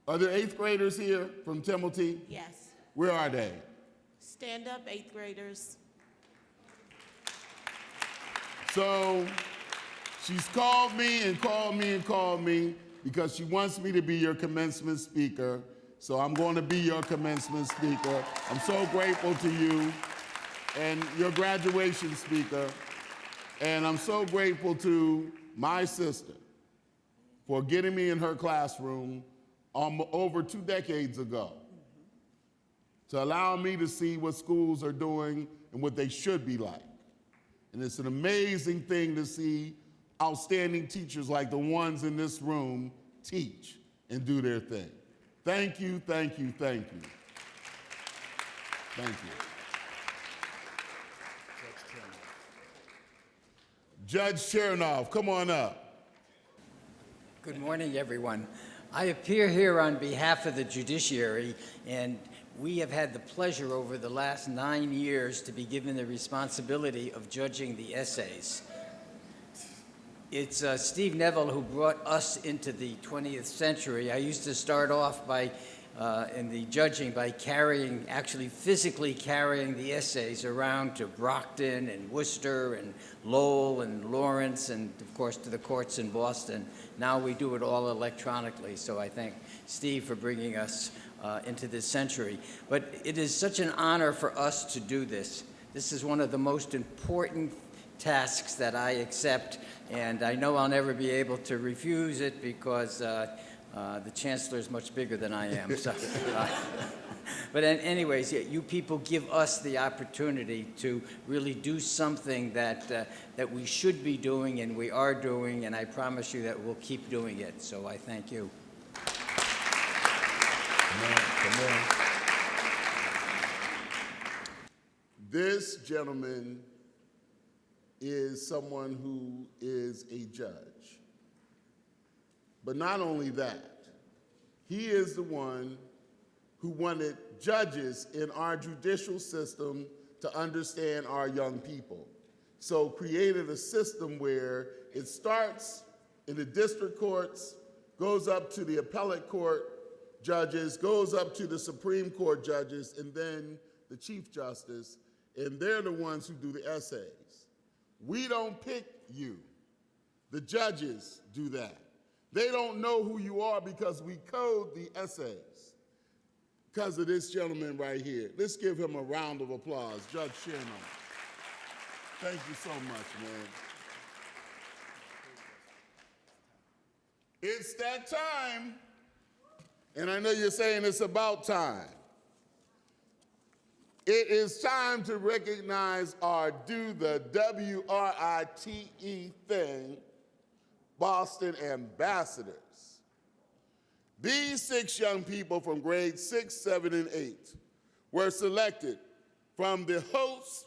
are there 8th graders here from Timothy? Yes. Where are they? Stand up, 8th graders. So she's called me and called me and called me because she wants me to be your commencement speaker. So I'm going to be your commencement speaker. I'm so grateful to you and your graduation speaker. And I'm so grateful to my sister for getting me in her classroom over 2 decades ago to allow me to see what schools are doing and what they should be like. And it's an amazing thing to see outstanding teachers like the ones in this room teach and do their thing. Thank you, thank you, thank you. Thank you. Judge Chernoff, come on up. Good morning, everyone. I appear here on behalf of the judiciary, and we have had the pleasure over the last 9 years to be given the responsibility of judging the essays. It's Steve Neville who brought us into the 20th century. I used to start off by in the judging by carrying, actually physically carrying the essays around to Brockton and Worcester and Lowell and Lawrence and, of course, to the courts in Boston. Now we do it all electronically, so I thank Steve for bringing us into this century. But it is such an honor for us to do this. This is one of the most important tasks that I accept, and I know I'll never be able to refuse it because the chancellor is much bigger than I am. So, but anyways, yeah, you people give us the opportunity to really do something that that we should be doing and we are doing, and I promise you that we'll keep doing it. So I thank you. Come on. This gentleman is someone who is a judge. But not only that, he is the one who wanted judges in our judicial system to understand our young people. So created a system where it starts in the district courts, goes up to the appellate court judges, goes up to the Supreme Court judges, and then the Chief Justice, and they're the ones who do the essays. We don't pick you. The judges do that. They don't know who you are because we code the essays. Because of this gentleman right here. Let's give him a round of applause, Judge Sherman. Thank you so much, man. It's that time. And I know you're saying it's about time. It is time to recognize our do the WRITE thing, Boston Ambassadors. These 6 young people from grades 6, 7, and 8 were selected from the host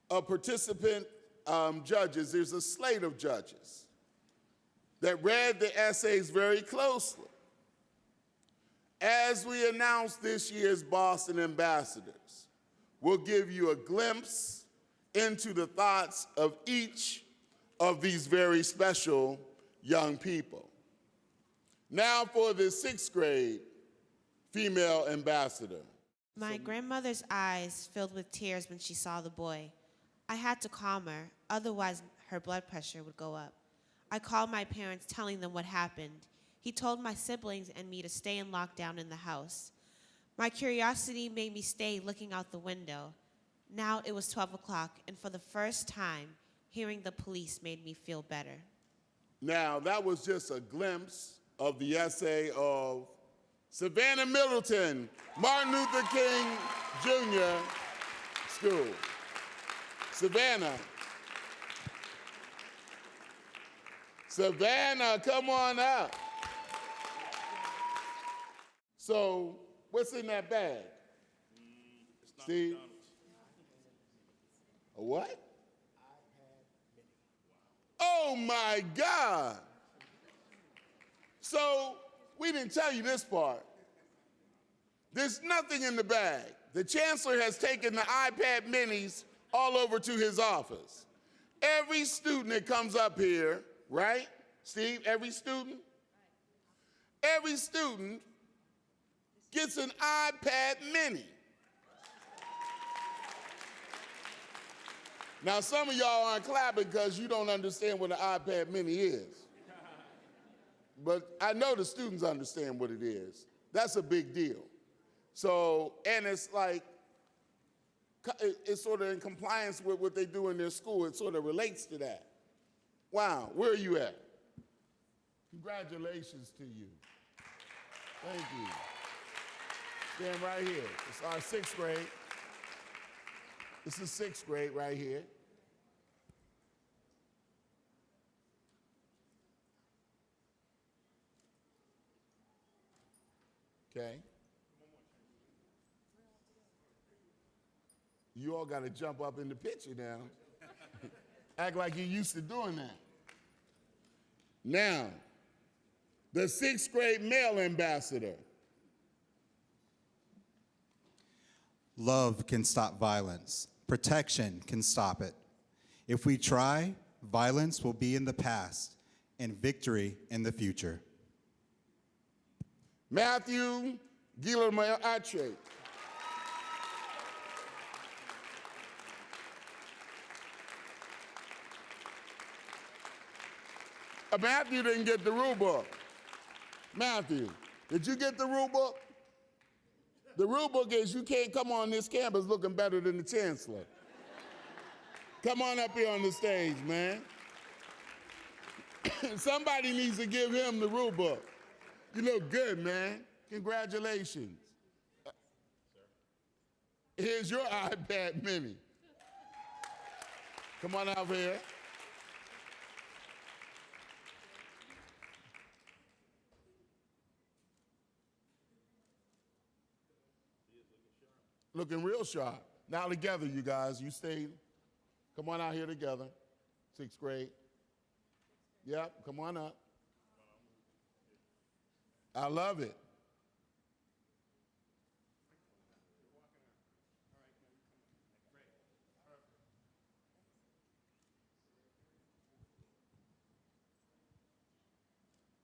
of participant judges. There's a slate of judges that read the essays very closely. As we announce this year's Boston Ambassadors, we'll give you a glimpse into the thoughts of each of these very special young people. Now for the 6th grade female ambassador. My grandmother's eyes filled with tears when she saw the boy. I had to calm her, otherwise her blood pressure would go up. I called my parents telling them what happened. He told my siblings and me to stay in lockdown in the house. My curiosity made me stay looking out the window. Now it was 12 o'clock, and for the first time, hearing the police made me feel better. Now, that was just a glimpse of the essay of Savannah Middleton, Martin Luther King Jr. School. Savannah, come on up. So, what's in that bag? Steve? A what? Oh my God. So, we didn't tell you this part. There's nothing in the bag. The chancellor has taken the iPad minis all over to his office. Every student that comes up here, right, Steve, every student gets an iPad mini. Now, some of y'all aren't clapping because you don't understand what an iPad mini is. But I know the students understand what it is. That's a big deal. So, and it's like, it's sort of in compliance with what they do in their school. It sort of relates to that. Wow, where are you at? Congratulations to you. Thank you. Stand right here. It's our 6th grade. This is 6th grade right here. Okay. You all got to jump up in the picture now. Act like you're used to doing that. Now, the 6th grade male ambassador. Love can stop violence. Protection can stop it. If we try, violence will be in the past and victory in the future. Matthew Guillermoache. Matthew didn't get the rule book. Matthew, did you get the rule book? The rule book is you can't come on this campus looking better than the chancellor. Come on up here on the stage, man. Somebody needs to give him the rule book. You look good, man. Congratulations. Here's your iPad mini. Come on out here. Looking real sharp. Now together, you guys. You stay. Come on out here together. 6th grade. Yep, come on up. I love it.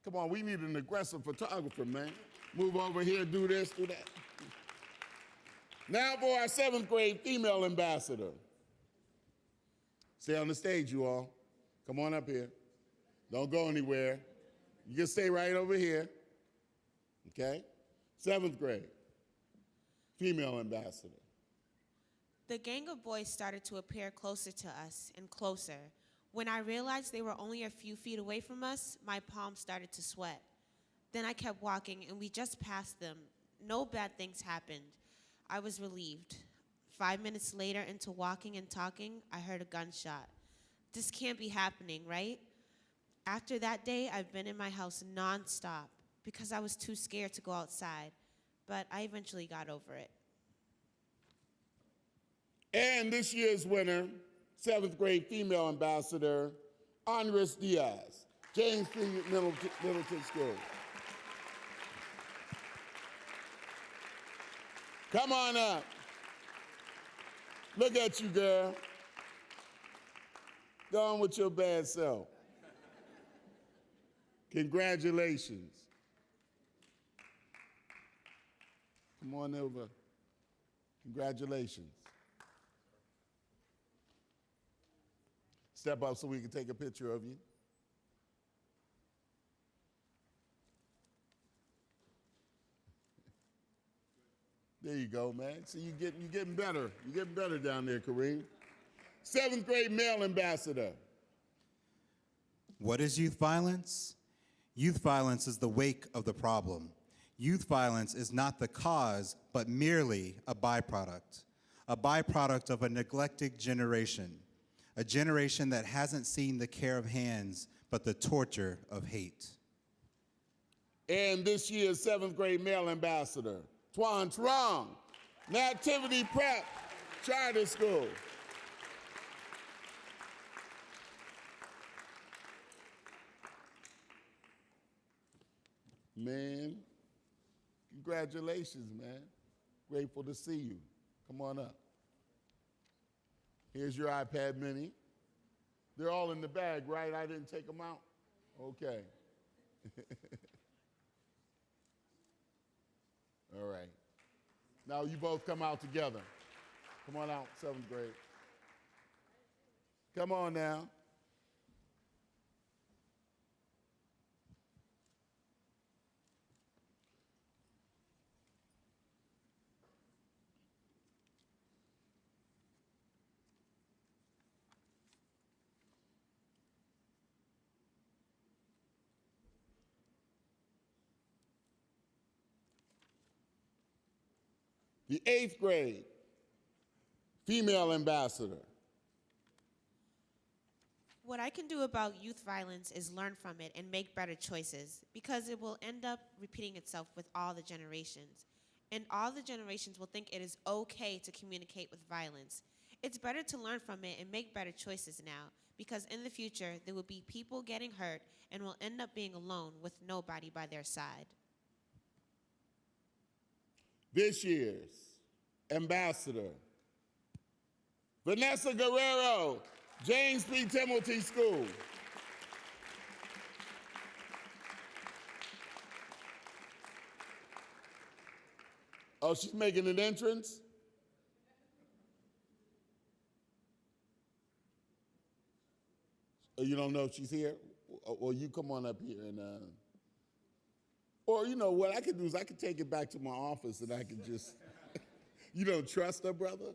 Come on, we need an aggressive photographer, man. Move over here, do this, do that. Now for our 7th grade female ambassador. Stay on the stage, you all. Come on up here. Don't go anywhere. You can stay right over here. Okay? 7th grade, female ambassador. The gang of boys started to appear closer to us and closer. When I realized they were only a few feet away from us, my palms started to sweat. Then I kept walking and we just passed them. No bad things happened. I was relieved. 5 minutes later into walking and talking, I heard a gunshot. This can't be happening, right? After that day, I've been in my house nonstop because I was too scared to go outside, but I eventually got over it. And this year's winner, 7th grade female ambassador, Andres Diaz, James P. Middleton School. Come on up. Look at you, girl. Go on with your bad self. Congratulations. Come on over. Congratulations. Step up so we can take a picture of you. There you go, man. See, you're getting better. You're getting better down there, Kareem. 7th grade male ambassador. What is youth violence? Youth violence is the wake of the problem. Youth violence is not the cause, but merely a byproduct of a neglected generation, a generation that hasn't seen the care of hands, but the torture of hate. And this year's 7th grade male ambassador, Tuan Trong, Nativity Prep Charter School. Man, congratulations, man. Grateful to see you. Come on up. Here's your iPad mini. They're all in the bag, right? I didn't take them out? Okay. All right. Now you both come out together. Come on out, 7th grade. Come on now. The 8th grade female ambassador. What I can do about youth violence is learn from it and make better choices because it will end up repeating itself with all the generations. And all the generations will think it is okay to communicate with violence. It's better to learn from it and make better choices now because in the future there will be people getting hurt and will end up being alone with nobody by their side. This year's ambassador, Vanessa Guerrero, James P. Timothy School. Oh, she's making an entrance? Oh, you don't know if she's here? Well, you come on up here and, or you know what I could do is I could take it back to my office and I could just, you don't trust her, brother?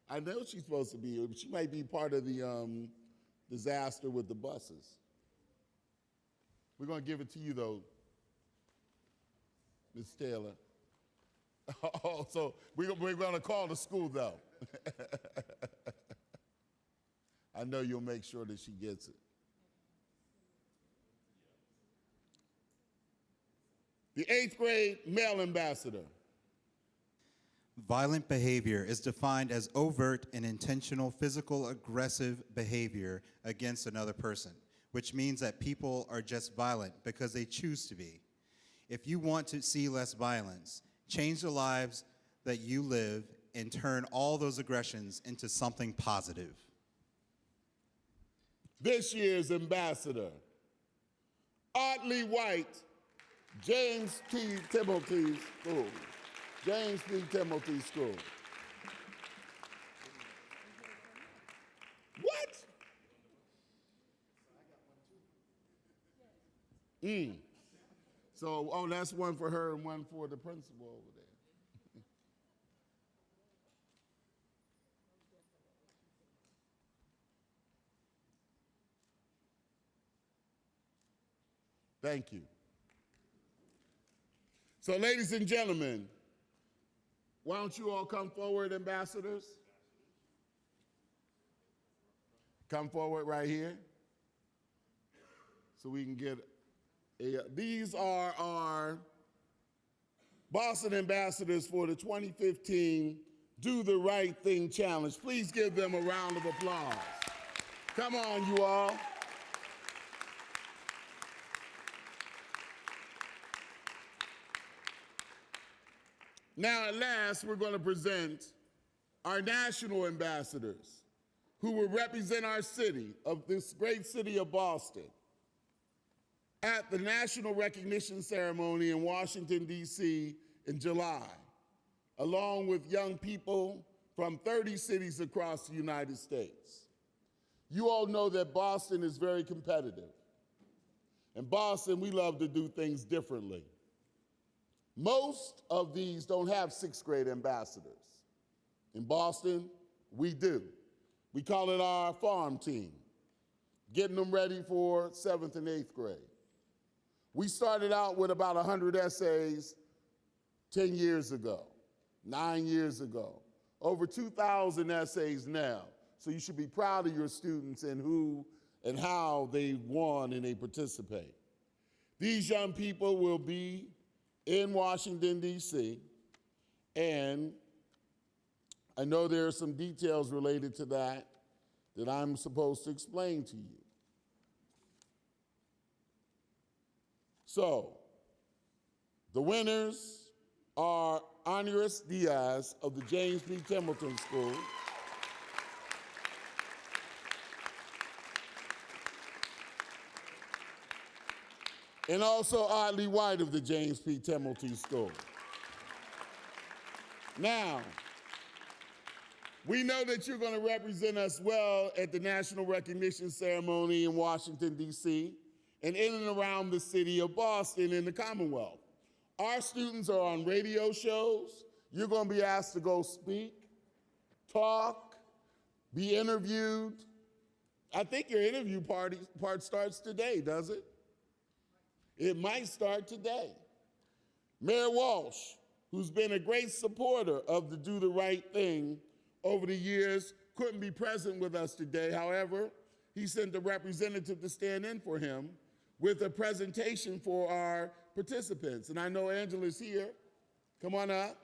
I know she's supposed to be here, but she might be part of the disaster with the buses. We're going to give it to you, though, Ms. Taylor. Oh, so we're going to call the school, though. I know you'll make sure that she gets it. The 8th grade male ambassador. Violent behavior is defined as overt and intentional physical aggressive behavior against another person, which means that people are just violent because they choose to be. If you want to see less violence, change the lives that you live and turn all those aggressions into something positive. This year's ambassador, Oddly White, James P. Timothy School. James P. Timothy School. What? So, oh, that's one for her and one for the principal over there. Thank you. So, ladies and gentlemen, why don't you all come forward, ambassadors? Come forward right here so we can get these are our Boston ambassadors for the 2015 Do the Right Thing Challenge. Please give them a round of applause. Come on, you all. Now, at last, we're going to present our national ambassadors who will represent our city, of this great city of Boston, at the National Recognition Ceremony in Washington, D.C. in July, along with young people from 30 cities across the United States. You all know that Boston is very competitive. In Boston, we love to do things differently. Most of these don't have 6th grade ambassadors. In Boston, we do. We call it our farm team, getting them ready for 7th and 8th grade. We started out with about 100 essays 10 years ago, 9 years ago. Over 2,000 essays now. So you should be proud of your students and who and how they won and they participate. These young people will be in Washington, D.C., and I know there are some details related to that I'm supposed to explain to you. So, the winners are Aniris Diaz of the James P. Templeton School, and also Oddly White of the James P. Templeton School. Now, we know that you're going to represent us well at the National Recognition Ceremony in Washington, D.C., and in and around the city of Boston and the Commonwealth. Our students are on radio shows. You're going to be asked to go speak, talk, be interviewed. I think your interview part starts today, does it? It might start today. Mayor Walsh, who's been a great supporter of the Do the Right Thing over the years, couldn't be present with us today. However, he sent a representative to stand in for him with a presentation for our participants. And I know Angela's here. Come on up.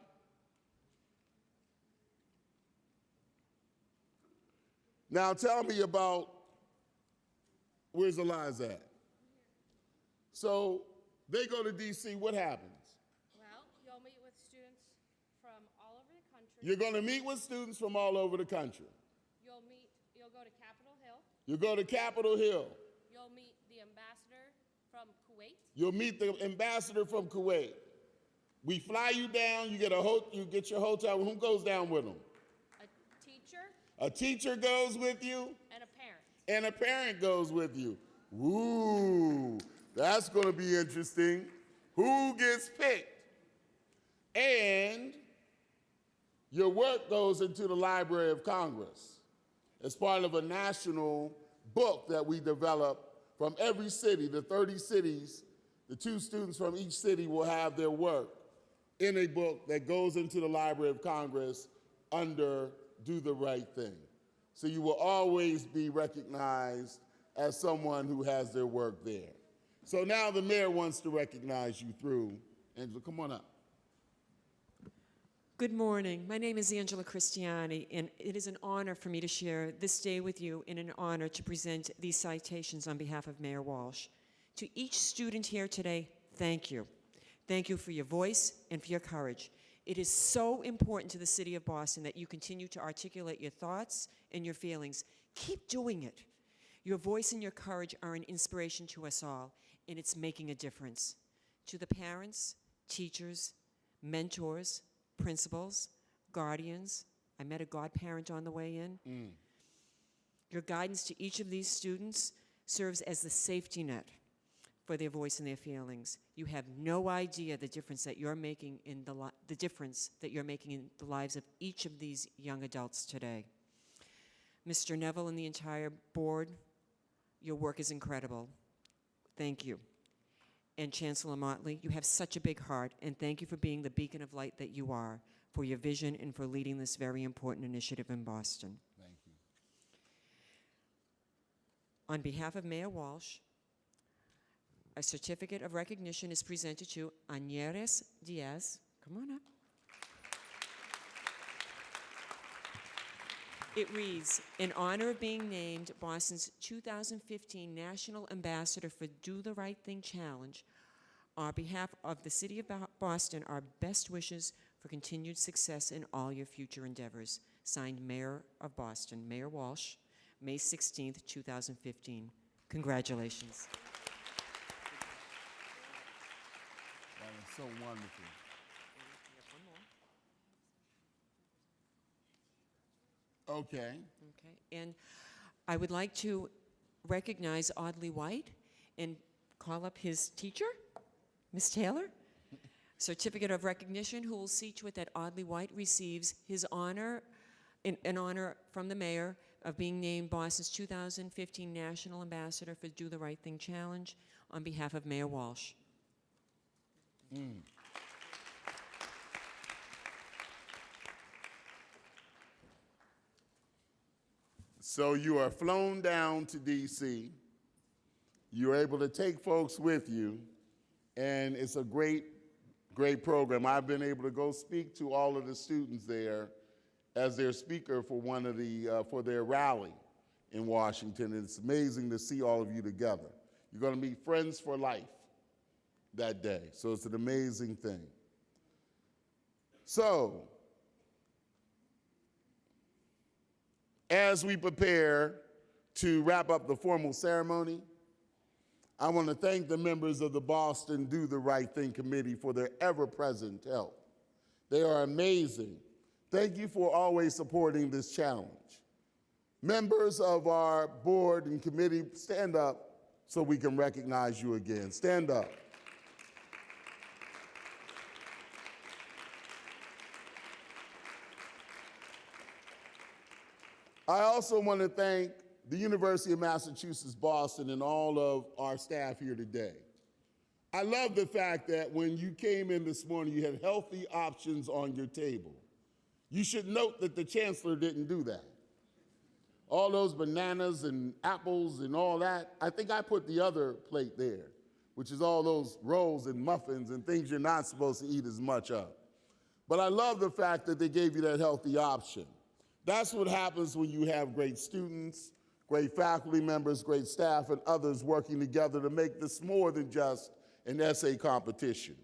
Now tell me about, where's Eliza at? So they go to D.C., what happens? Well, you'll meet with students from all over the country. You're going to meet with students from all over the country. You'll go to Capitol Hill. You go to Capitol Hill. You'll meet the ambassador from Kuwait. You'll meet the ambassador from Kuwait. We fly you down, you get your hotel. Who goes down with them? A teacher A teacher goes with you, and a parent. and a parent goes with you. Ooh, that's going to be interesting. Who gets picked? And your work goes into the Library of Congress as part of a national book that we develop from every city, the 30 cities. The 2 students from each city will have their work in a book that goes into the Library of Congress under Do the Right Thing. So you will always be recognized as someone who has their work there. So now the mayor wants to recognize you through. Angela, come on up. Good morning. My name is Angela Cristiani, and it is an honor for me to share this day with you and an honor to present these citations on behalf of Mayor Walsh. To each student here today, thank you. Thank you for your voice and for your courage. It is so important to the city of Boston that you continue to articulate your thoughts and your feelings. Keep doing it. Your voice and your courage are an inspiration to us all, and it's making a difference. To the parents, teachers, mentors, principals, guardians, I met a godparent on the way in. Your guidance to each of these students serves as the safety net for their voice and their feelings. You have no idea the difference that you're making in the lives of each of these young adults today. Mr. Neville and the entire board, your work is incredible. Thank you. And Chancellor Motley, you have such a big heart, and thank you for being the beacon of light that you are, for your vision and for leading this very important initiative in Boston. Thank you. On behalf of Mayor Walsh, a certificate of recognition is presented to Añeres Diaz. Come on up. It reads, in honor of being named Boston's 2015 National Ambassador for Do the Right Thing Challenge, on behalf of the City of Boston, our best wishes for continued success in all your future endeavors. Signed, Mayor of Boston, Mayor Walsh, May 16th, 2015. Congratulations. That is so wonderful. Okay. Okay, and I would like to recognize Audley White and call up his teacher, Ms. Taylor. Certificate of recognition, who will see to it that Audley White receives his honor, an honor from the mayor of being named Boston's 2015 National Ambassador for Do the Right Thing Challenge on behalf of Mayor Walsh. So you are flown down to DC. You're able to take folks with you, and it's a great, great program. I've been able to go speak to all of the students there as their speaker for one of the for their rally in Washington. And it's amazing to see all of you together. You're going to meet friends for life that day. So it's an amazing thing. So, as we prepare to wrap up the formal ceremony, I want to thank the members of the Boston Do the Right Thing Committee for their ever-present help. They are amazing. Thank you for always supporting this challenge. Members of our board and committee, stand up so we can recognize you again. Stand up. I also want to thank the University of Massachusetts Boston and all of our staff here today. I love the fact that when you came in this morning, you had healthy options on your table. You should note that the chancellor didn't do that. All those bananas and apples and all that, I think I put the other plate there, which is all those rolls and muffins and things you're not supposed to eat as much of. But I love the fact that they gave you that healthy option. That's what happens when you have great students, great faculty members, great staff, and others working together to make this more than just an essay competition.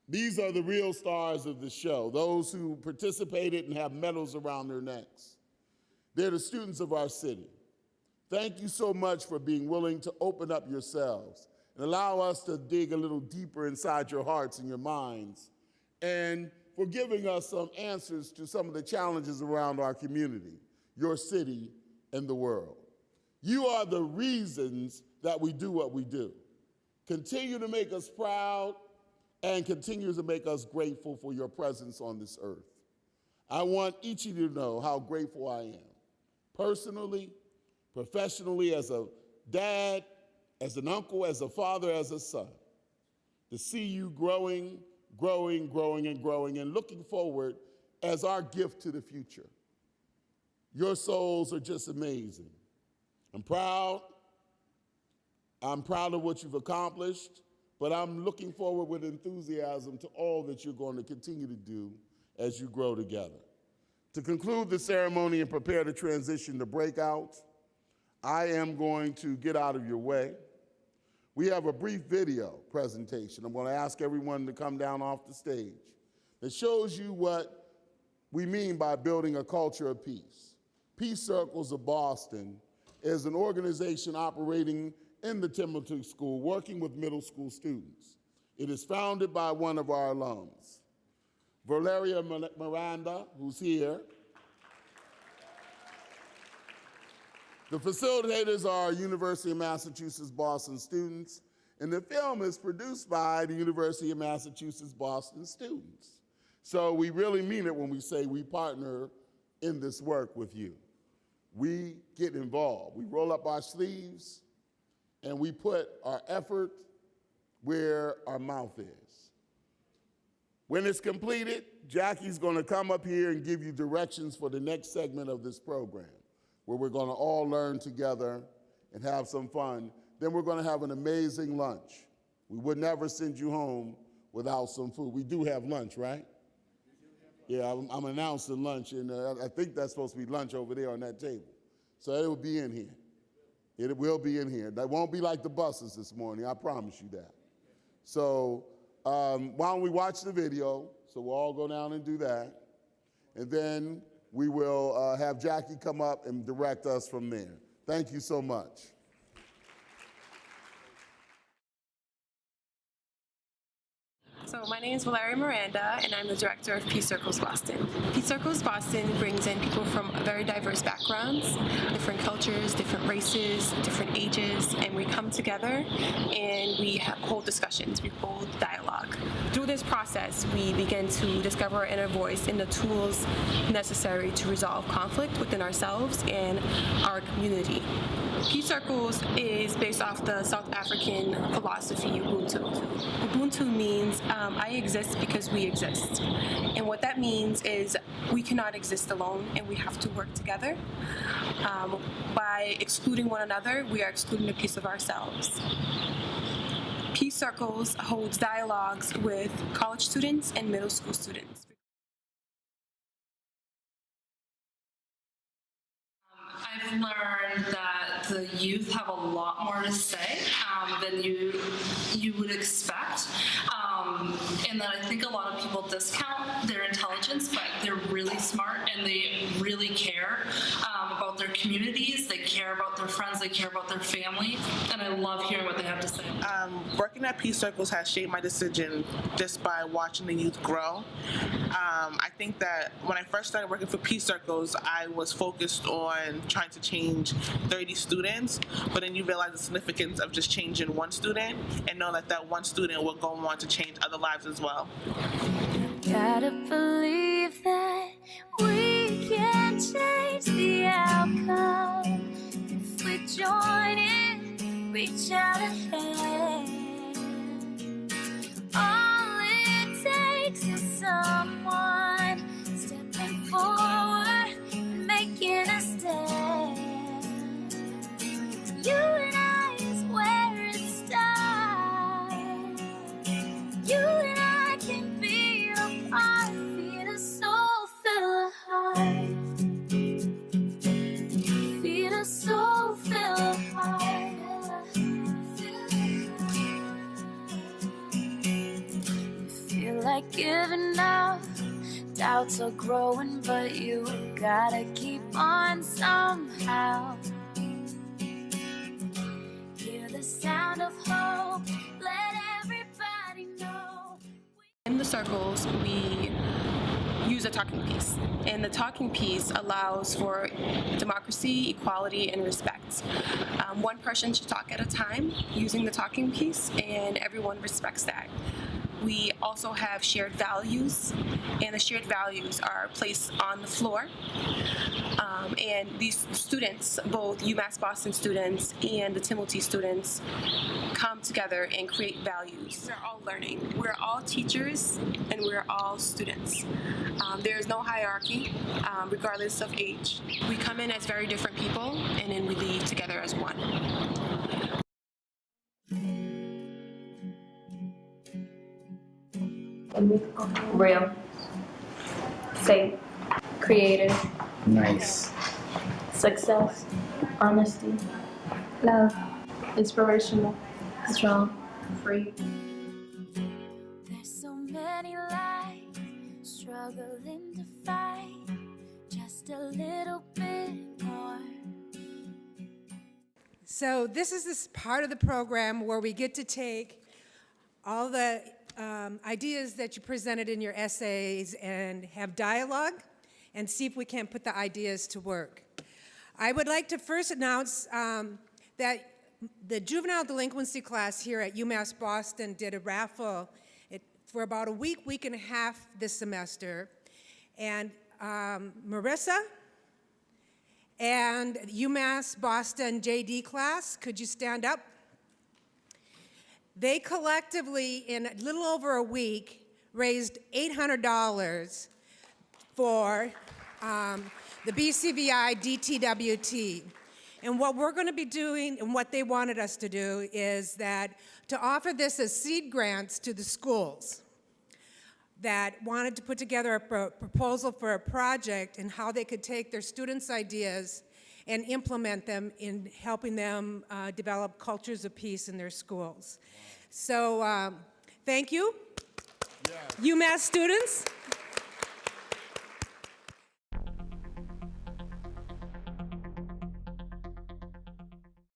These are the real stars of the show, those who participated and have medals around their necks. They're the students of our city. Thank you so much for being willing to open up yourselves and allow us to dig a little deeper inside your hearts and your minds, and for giving us some answers to some of the challenges around our community, your city, and the world. You are the reasons that we do what we do. Continue to make us proud and continue to make us grateful for your presence on this earth. I want each of you to know how grateful I am, personally, professionally, as a dad, as an uncle, as a father, as a son, to see you growing, growing, growing, and growing, and looking forward as our gift to the future. Your souls are just amazing. I'm proud of what you've accomplished, but I'm looking forward with enthusiasm to all that you're going to continue to do as you grow together. To conclude the ceremony and prepare to transition to breakout, I am going to get out of your way. We have a brief video presentation. I'm going to ask everyone to come down off the stage that shows you what we mean by building a culture of peace. Peace Circles of Boston is an organization operating in the Timothy School, working with middle school students. It is founded by one of our alums, Valeria Miranda, who's here. The facilitators are University of Massachusetts Boston students, and the film is produced by the University of Massachusetts Boston students. So we really mean it when we say we partner in this work with you. We get involved. We roll up our sleeves, and we put our effort where our mouth is. When it's completed, Jackie's going to come up here and give you directions for the next segment of this program, where we're going to all learn together and have some fun. Then we're going to have an amazing lunch. We would never send you home without some food. We do have lunch, right? Yeah, I'm announcing lunch, and I think that's supposed to be lunch over there on that table. So it will be in here. It will be in here. That won't be like the buses this morning, I promise you that. So why don't we watch the video? So we'll all go down and do that. And then we will have Jackie come up and direct us from there. Thank you so much. So my name is Valeria Miranda, and I'm the director of Peace Circles Boston. Peace Circles Boston brings in people from very diverse backgrounds, different cultures, different races, different ages, and we come together and we hold discussions, we hold dialogue. Through this process, we begin to discover our inner voice and the tools necessary to resolve conflict within ourselves and our community. Peace Circles is based off the South African philosophy, Ubuntu. Ubuntu means I exist because we exist. And what that means is we cannot exist alone and we have to work together. By excluding one another, we are excluding a piece of ourselves. Peace Circles holds dialogues with college students and middle school students. I've learned that the youth have a lot more to say than you would expect, and that I think a lot of people discount their intelligence, but they're really smart and they really care about their communities, they care about their friends, they care about their family, and I love hearing what they have to say. Working at Peace Circles has shaped my decision just by watching the youth grow. I think that when I first started working for Peace Circles, I was focused on trying to change 30 students, but then you realize the significance of just changing one student and know that that one student will go on to change other lives as well. Gotta believe that we can change the outcome if we join in, reach out a hand. All it takes is someone stepping forward and making a stand. You and I is where it starts. You and I can be a part, feed a soul, fill a heart. Feed a soul, fill a heart. You feel like giving up, doubts are growing, but you gotta keep on somehow. Hear the sound of hope Circles, we use a talking piece. And the talking piece allows for democracy, equality, and respect. One person should talk at a time using the talking piece, and everyone respects that. We also have shared values, and the shared values are placed on the floor. And these students, both UMass Boston students and the Timilty students, come together and create values. We're all learning. We're all teachers, and we're all students. There is no hierarchy, regardless of age. We come in as very different people, and then we leave together as one. Real, safe, creative, Nice. success, honesty, love, inspirational, strong, free. There's so many lives struggling to fight just a little bit more. So this is this part of the program where we get to take all the ideas that you presented in your essays and have dialogue and see if we can put the ideas to work. I would like to first announce that the juvenile delinquency class here at UMass Boston did a raffle for about a week and a half this semester. And Marissa and UMass Boston JD class, could you stand up? They collectively, in a little over a week, raised $800 for the BCVI DTWT. And what we're going to be doing, and what they wanted us to do, is that to offer this as seed grants to the schools that wanted to put together a proposal for a project and how they could take their students' ideas and implement them in helping them develop cultures of peace in their schools. So thank you, UMass students.